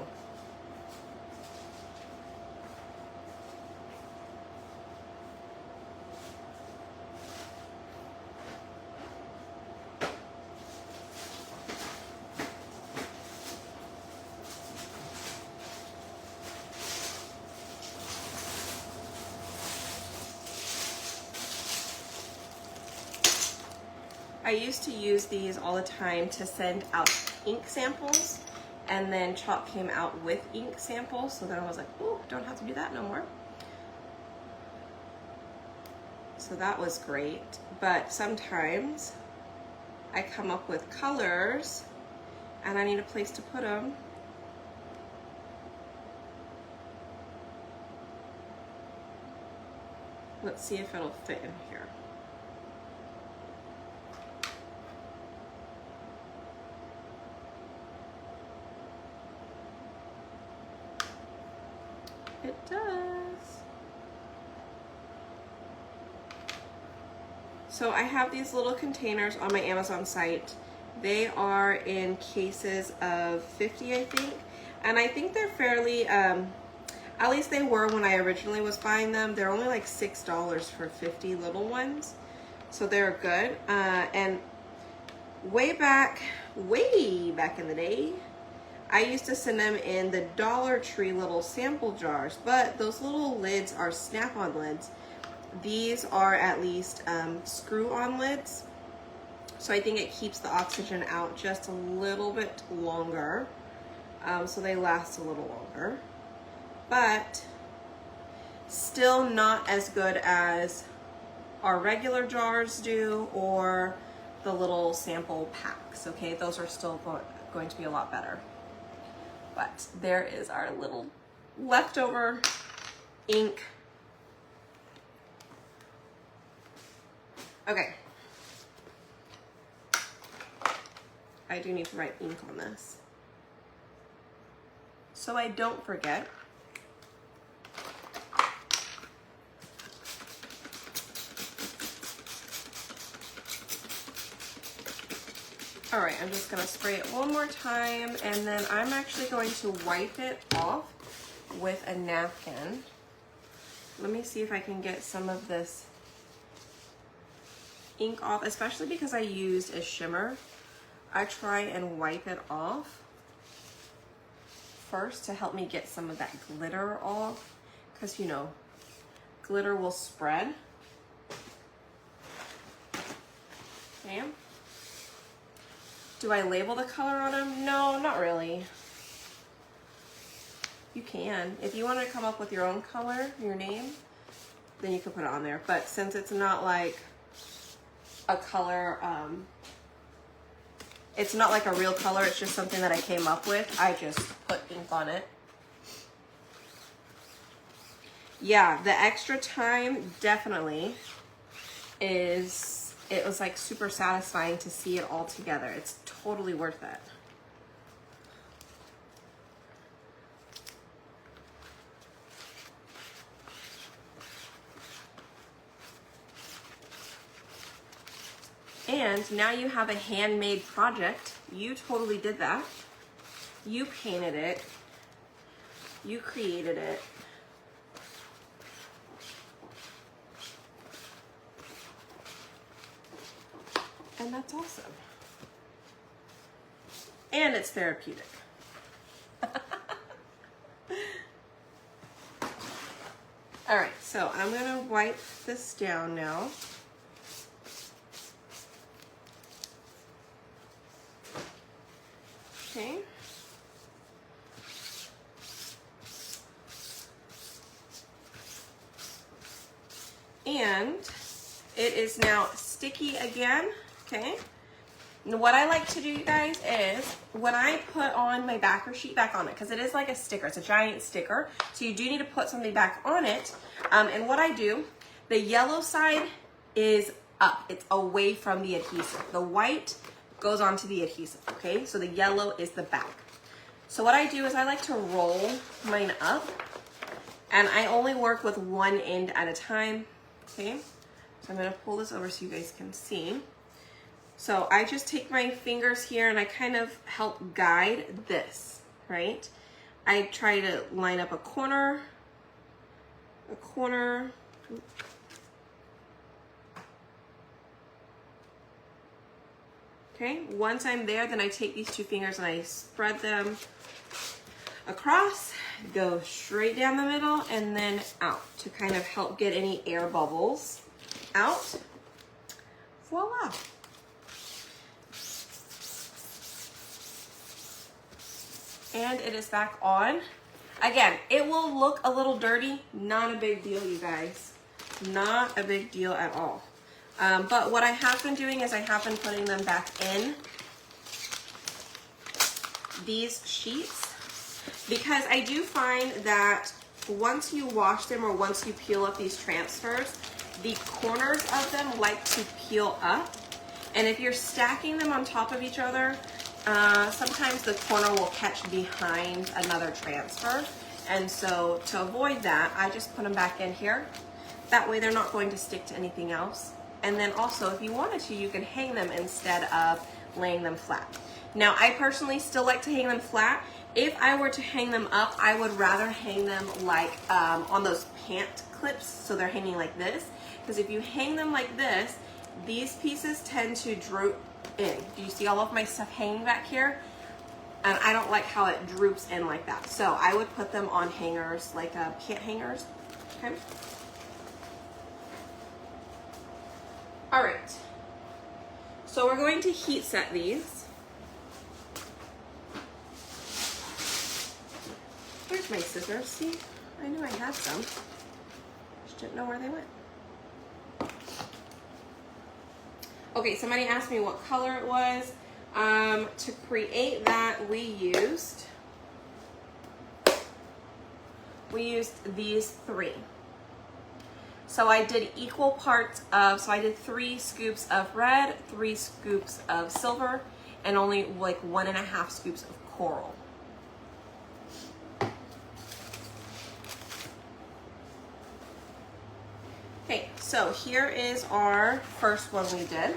I used to use these all the time to send out ink samples, and then chalk came out with ink samples, so then I was like, oh, don't have to do that no more. So that was great, but sometimes I come up with colors and I need a place to put them. Let's see if it'll fit in here. It does. So I have these little containers on my Amazon site. They are in cases of 50, I think. And I think they're fairly, at least they were when I originally was buying them. They're only like $6 for 50 little ones. So they're good. And way back in the day, I used to send them in the Dollar Tree little sample jars, but those little lids are snap-on lids. These are at least screw-on lids, so I think it keeps the oxygen out just a little bit longer, so they last a little longer, but still not as good as our regular jars do or the little sample packs, okay? Those are still going to be a lot better. But there is our little leftover ink. Okay. I do need to write ink on this, so I don't forget. All right, I'm just gonna spray it one more time, and then I'm actually going to wipe it off with a napkin. Let me see if I can get some of this ink off, especially because I used a shimmer. I try and wipe it off first to help me get some of that glitter off, because you know, glitter will spread. Okay. Do I label the color on them? No, not really. You can. If you want to come up with your own color, your name, then you can put it on there. But since it's not like a color, it's not like a real color, it's just something that I came up with, I just put ink on it. Yeah, the extra time definitely is, it was like super satisfying to see it all together. It's totally worth it. And now you have a handmade project. You totally did that. You painted it. You created it. And that's awesome. And it's therapeutic. All right, so I'm gonna wipe this down now. Okay. And it is now sticky again, okay? And what I like to do, you guys, is when I put on my backer sheet back on it, because it is like a sticker, it's a giant sticker, so you do need to put something back on it. And what I do, the yellow side is up, it's away from the adhesive. The white goes onto the adhesive, okay? So the yellow is the back. So what I do is I like to roll mine up, and I only work with one end at a time, okay? So I'm gonna pull this over so you guys can see. So I just take my fingers here and I kind of help guide this, right? I try to line up a corner, okay? Once I'm there, then I take these two fingers and I spread them across, go straight down the middle and then out to kind of help get any air bubbles out. Voila. And it is back on. Again, it will look a little dirty. Not a big deal, you guys. Not a big deal at all. But what I have been doing is I have been putting them back in these sheets, because I do find that once you wash them or once you peel up these transfers, the corners of them like to peel up. And if you're stacking them on top of each other, sometimes the corner will catch behind another transfer. And so to avoid that, I just put them back in here. That way they're not going to stick to anything else. And then also, if you wanted to, you can hang them instead of laying them flat. Now, I personally still like to hang them flat. If I were to hang them up, I would rather hang them like on those pant clips, so they're hanging like this. Because if you hang them like this, these pieces tend to droop in. Do you see all of my stuff hanging back here? And I don't like how it droops in like that. So I would put them on hangers, like pant hangers, okay? All right, so we're going to heat set these. Here's my scissors, see? I knew I had some, just didn't know where they went. Okay, somebody asked me what color it was. To create that, we used these three. So I did equal parts of, so I did 3 scoops of red, 3 scoops of silver, and only like 1.5 scoops of coral. Okay, so here is our first one we did.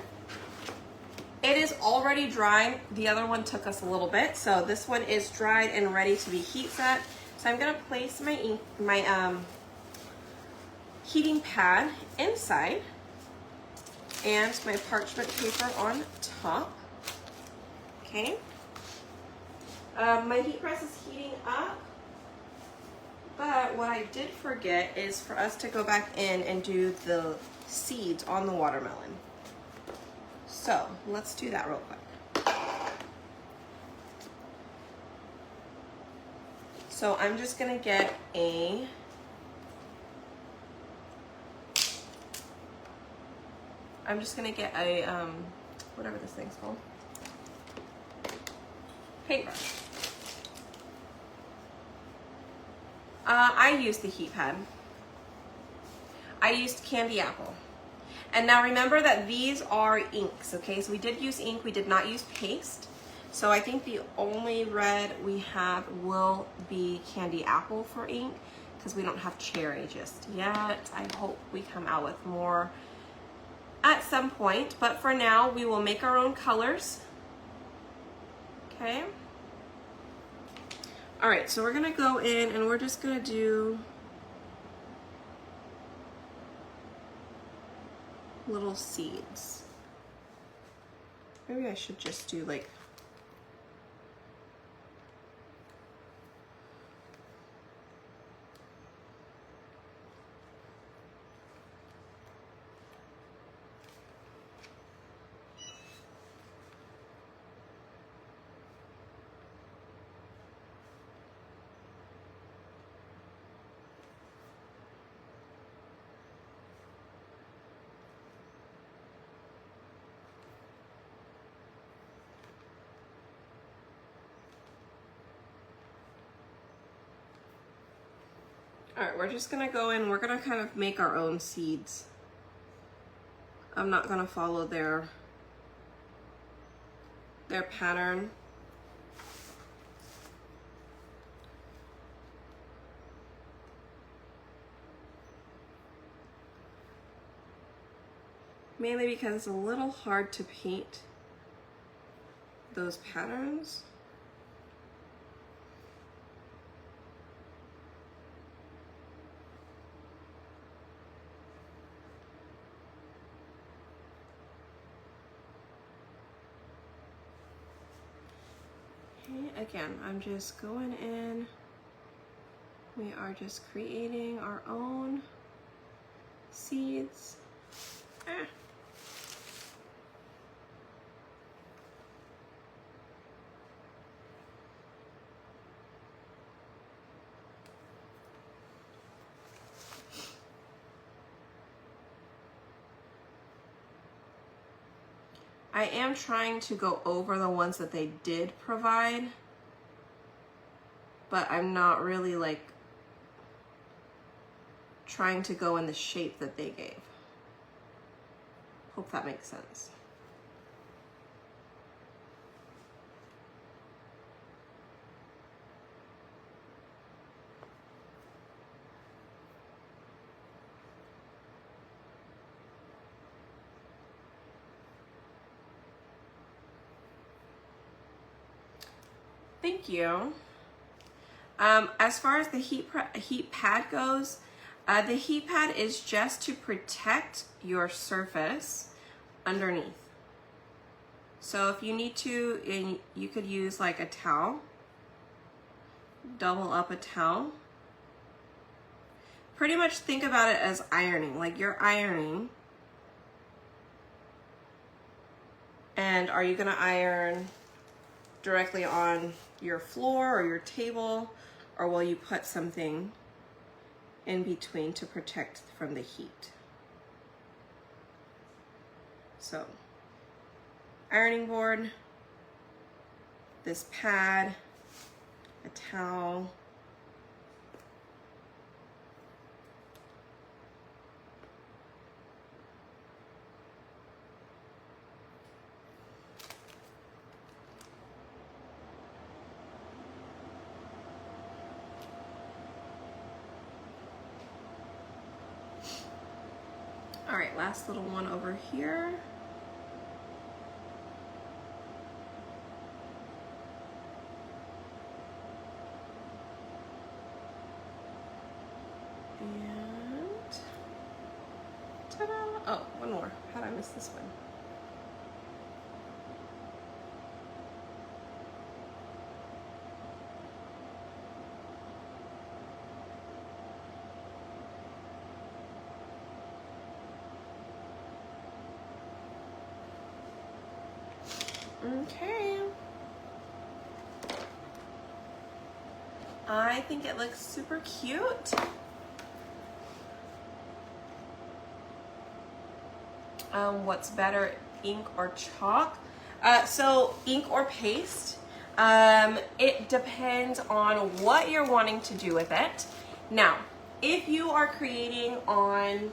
It is already dried. The other one took us a little bit. So this one is dried and ready to be heat set. So I'm gonna place my heating pad inside and my parchment paper on top. Okay. My heat press is heating up. But what I did forget is for us to go back in and do the seeds on the watermelon. So let's do that real quick. So I'm just gonna get a whatever this thing's called, paintbrush. I used the heat pad. I used candy apple. And now remember that these are inks, okay? So we did use ink, we did not use paste. So I think the only red we have will be candy apple for ink, because we don't have cherry just yet. I hope we come out with more at some point, but for now we will make our own colors. Okay. All right, so we're gonna go in and we're just gonna do little seeds. Maybe I should just do like all right, we're just gonna go in, we're gonna kind of make our own seeds. I'm not gonna follow their pattern. Mainly because it's a little hard to paint those patterns. Again, I'm just going in. We are just creating our own seeds. I am trying to go over the ones that they did provide, but I'm not really like trying to go in the shape that they gave. Hope that makes sense. Thank you. As far as the heat pad goes, the heat pad is just to protect your surface underneath. So if you need to, you could use like a towel, double up a towel. Pretty much think about it as ironing, like you're ironing. And are you gonna iron directly on your floor or your table, or will you put something in between to protect from the heat? So, ironing board, this pad, a towel, all right, last little one over here. And ta-da! Oh, one more. How did I miss this one? Okay. I think it looks super cute. What's better, ink or chalk? So ink or paste. It depends on what you're wanting to do with it. Now, if you are creating on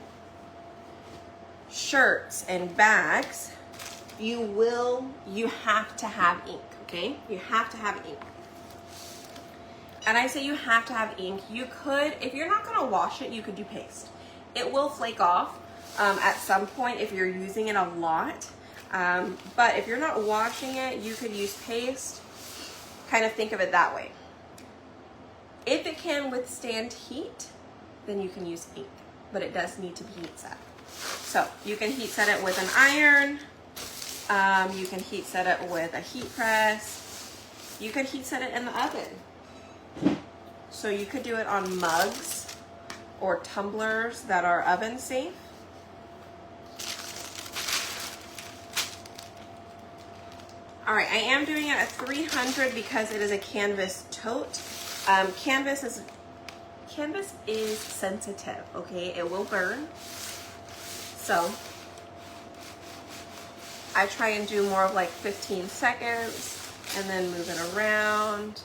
shirts and bags, you have to have ink, okay? You have to have ink. And I say you have to have ink. You could, if you're not gonna wash it, you could do paste. It will flake off at some point if you're using it a lot. But if you're not washing it, you could use paste. Kind of think of it that way. If it can withstand heat, then you can use ink, but it does need to be heat set. So you can heat set it with an iron. You can heat set it with a heat press. You could heat set it in the oven. So you could do it on mugs or tumblers that are oven safe. All right, I am doing it at 300 because it is a canvas tote. Canvas is sensitive, okay? It will burn. So I try and do more of like 15 seconds and then move it around.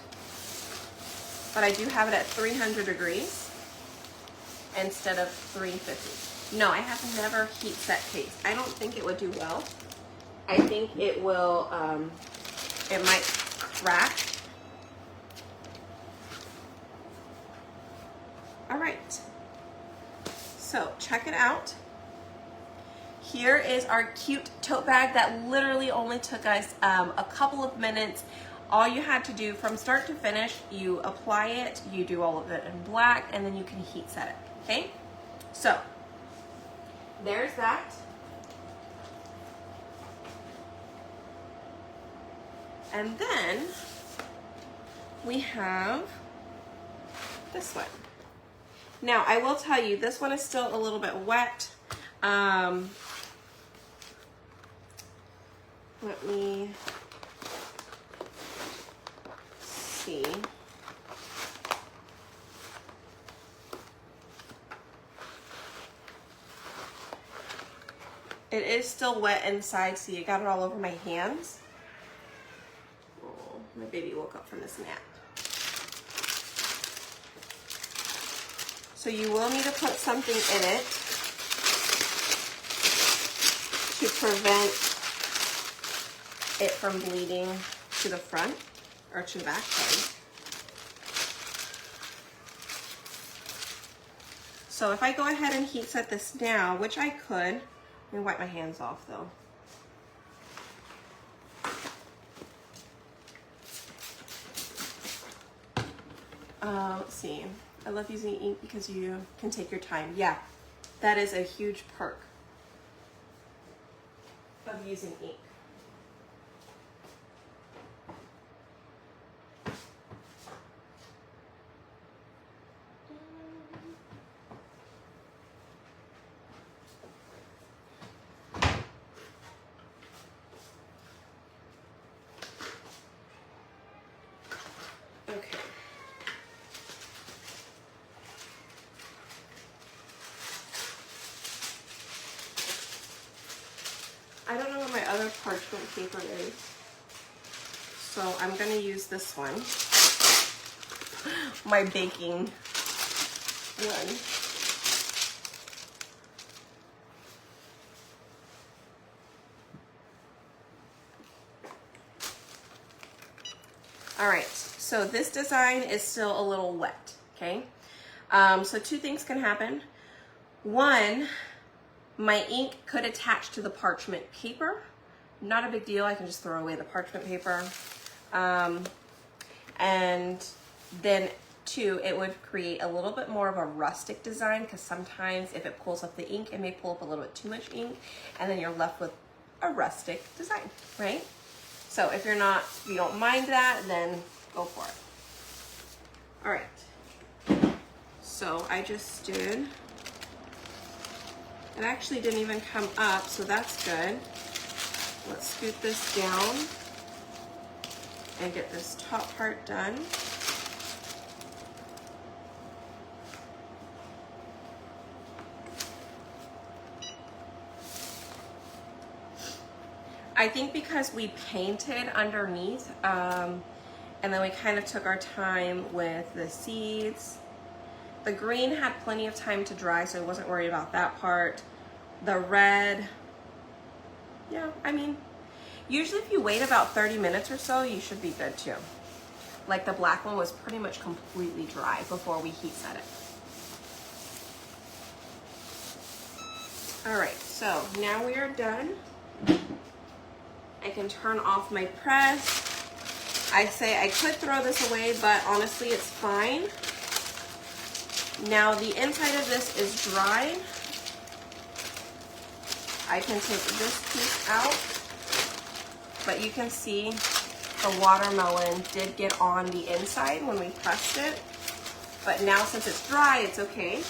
But I do have it at 300 degrees instead of 350. No, I have never heat set paste. I don't think it would do well. I think it will, it might crack. All right, so check it out. Here is our cute tote bag that literally only took us a couple of minutes. All you had to do from start to finish, you apply it, you do all of it in black, and then you can heat set it, okay? So, there's that. And then we have this one. Now, I will tell you, this one is still a little bit wet. Let me see. It is still wet inside, so you got it all over my hands. Oh, my baby woke up from this nap. So you will need to put something in it to prevent it from bleeding to the front, or to the back, sorry. So if I go ahead and heat set this now, which I could, let me wipe my hands off though. Let's see. I love using ink because you can take your time. Yeah, that is a huge perk of using ink. Okay. I don't know where my other parchment paper is, so I'm going to use this one, my baking one. All right, so this design is still a little wet, okay? So two things can happen. One, my ink could attach to the parchment paper. Not a big deal, I can just throw away the parchment paper. And then two, it would create a little bit more of a rustic design, because sometimes if it pulls up the ink, it may pull up a little bit too much ink, and then you're left with a rustic design, right? So if you don't mind that, then go for it. All right, so I just did. It actually didn't even come up, so that's good. Let's scoot this down and get this top part done. I think because we painted underneath, and then we kind of took our time with the seeds. The green had plenty of time to dry, so I wasn't worried about that part. The red, yeah, I mean, usually if you wait about 30 minutes or so, you should be good too. Like the black one was pretty much completely dry before we heat set it. All right, so now we are done. I can turn off my press. I say I could throw this away, but honestly, it's fine. Now the inside of this is dry. I can take this piece out, but you can see the watermelon did get on the inside when we pressed it. But now since it's dry, it's okay.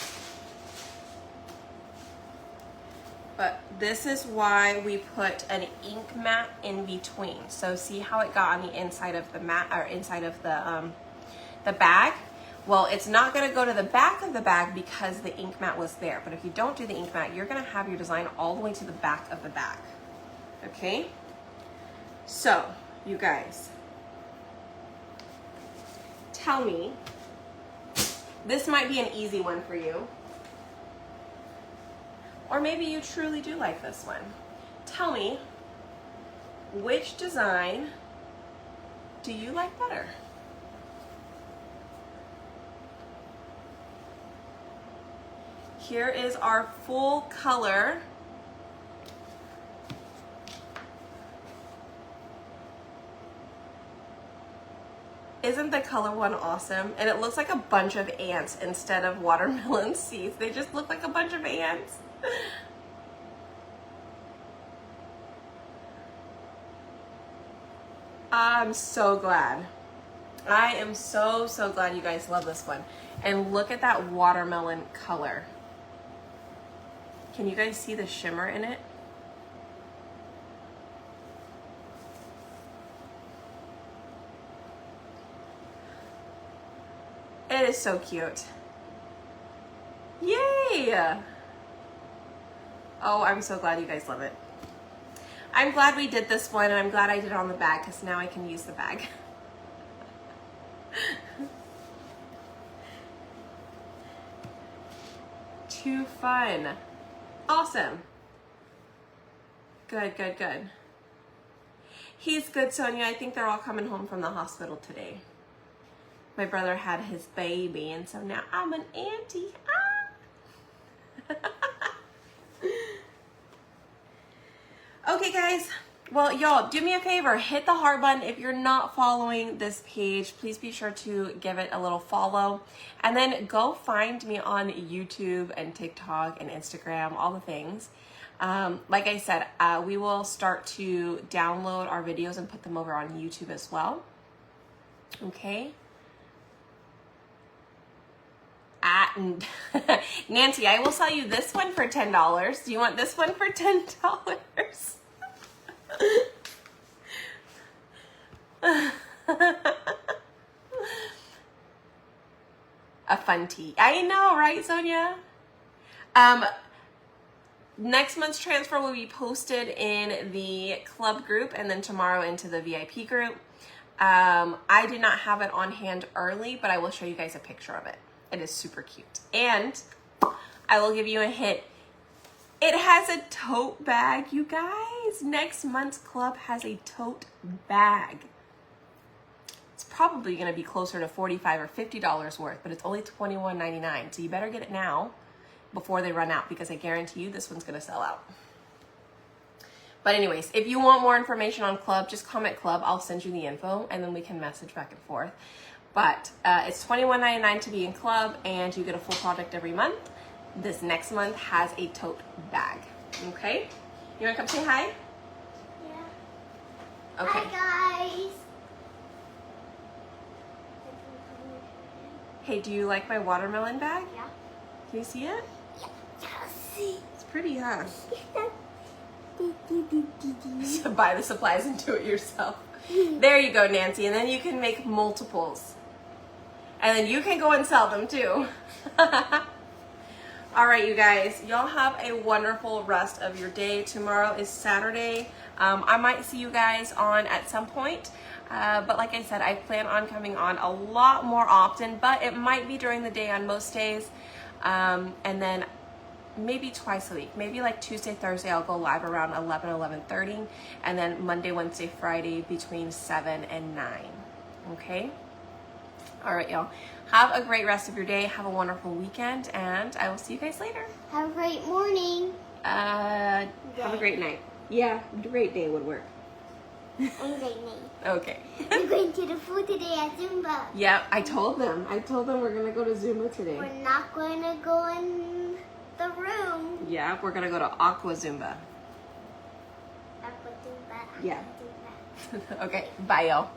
But this is why we put an ink mat in between. So see how it got on the inside of the mat, or inside of the bag? Well, it's not gonna go to the back of the bag because the ink mat was there. But if you don't do the ink mat, you're gonna have your design all the way to the back of the bag, okay? So, you guys, tell me, this might be an easy one for you. Or maybe you truly do like this one. Tell me, which design do you like better? Here is our full color. Isn't the color one awesome? And it looks like a bunch of ants instead of watermelon seeds. They just look like a bunch of ants. I'm so glad. I am so glad you guys love this one. And look at that watermelon color. Can you guys see the shimmer in it? It is so cute. Yay! Oh, I'm so glad you guys love it. I'm glad we did this one, and I'm glad I did it on the bag because now I can use the bag. Too fun. Awesome. Good, good, good. He's good, Sonia. I think they're all coming home from the hospital today. My brother had his baby, and so now I'm an auntie. Ah! Okay, guys. Well, y'all, do me a favor. Hit the heart button. If you're not following this page, please be sure to give it a little follow. And then go find me on YouTube and TikTok and Instagram, all the things. Like I said, we will start to download our videos and put them over on YouTube as well. Okay? Nancy, I will sell you this one for $10. Do you want this one for $10? A fun tea. I know, right, Sonia? Next month's transfer will be posted in the club group and then tomorrow into the VIP group. I did not have it on hand early, but I will show you guys a picture of it. It is super cute. And I will give you a hint. It has a tote bag, you guys. Next month's club has a tote bag. It's probably gonna be closer to $45 or $50 worth, but it's only $21.99. So you better get it now before they run out, because I guarantee you this one's gonna sell out. But anyways, if you want more information on club, just comment club. I'll send you the info and then we can message back and forth. But it's $21.99 to be in club, and you get a full product every month. This next month has a tote bag. Okay? You wanna come say hi? Yeah. Okay. Hi, guys. Hey, do you like my watermelon bag? Yeah. Can you see it? See. It's pretty, huh? So buy the supplies and do it yourself. There you go, Nancy. And then you can make multiples. And then you can go and sell them too. All right, you guys. Y'all have a wonderful rest of your day. Tomorrow is Saturday. I might see you guys on at some point. But like I said, I plan on coming on a lot more often, but it might be during the day on most days. And then maybe twice a week, maybe like Tuesday, Thursday, I'll go live around 11:30, and then Monday, Wednesday, Friday between 7 and 9. Okay? All right, y'all. Have a great rest of your day. Have a wonderful weekend, and I will see you guys later. Have a great morning. Have a great night. Yeah, great day would work. And great night. Okay. We're going to the pool today at Zumba. Yeah, I told them we're gonna go to Zumba today. We're not going to go in the room. Yeah, we're gonna go to Aqua Zumba. Aqua Zumba. Yeah. Zumba. Okay, bye y'all.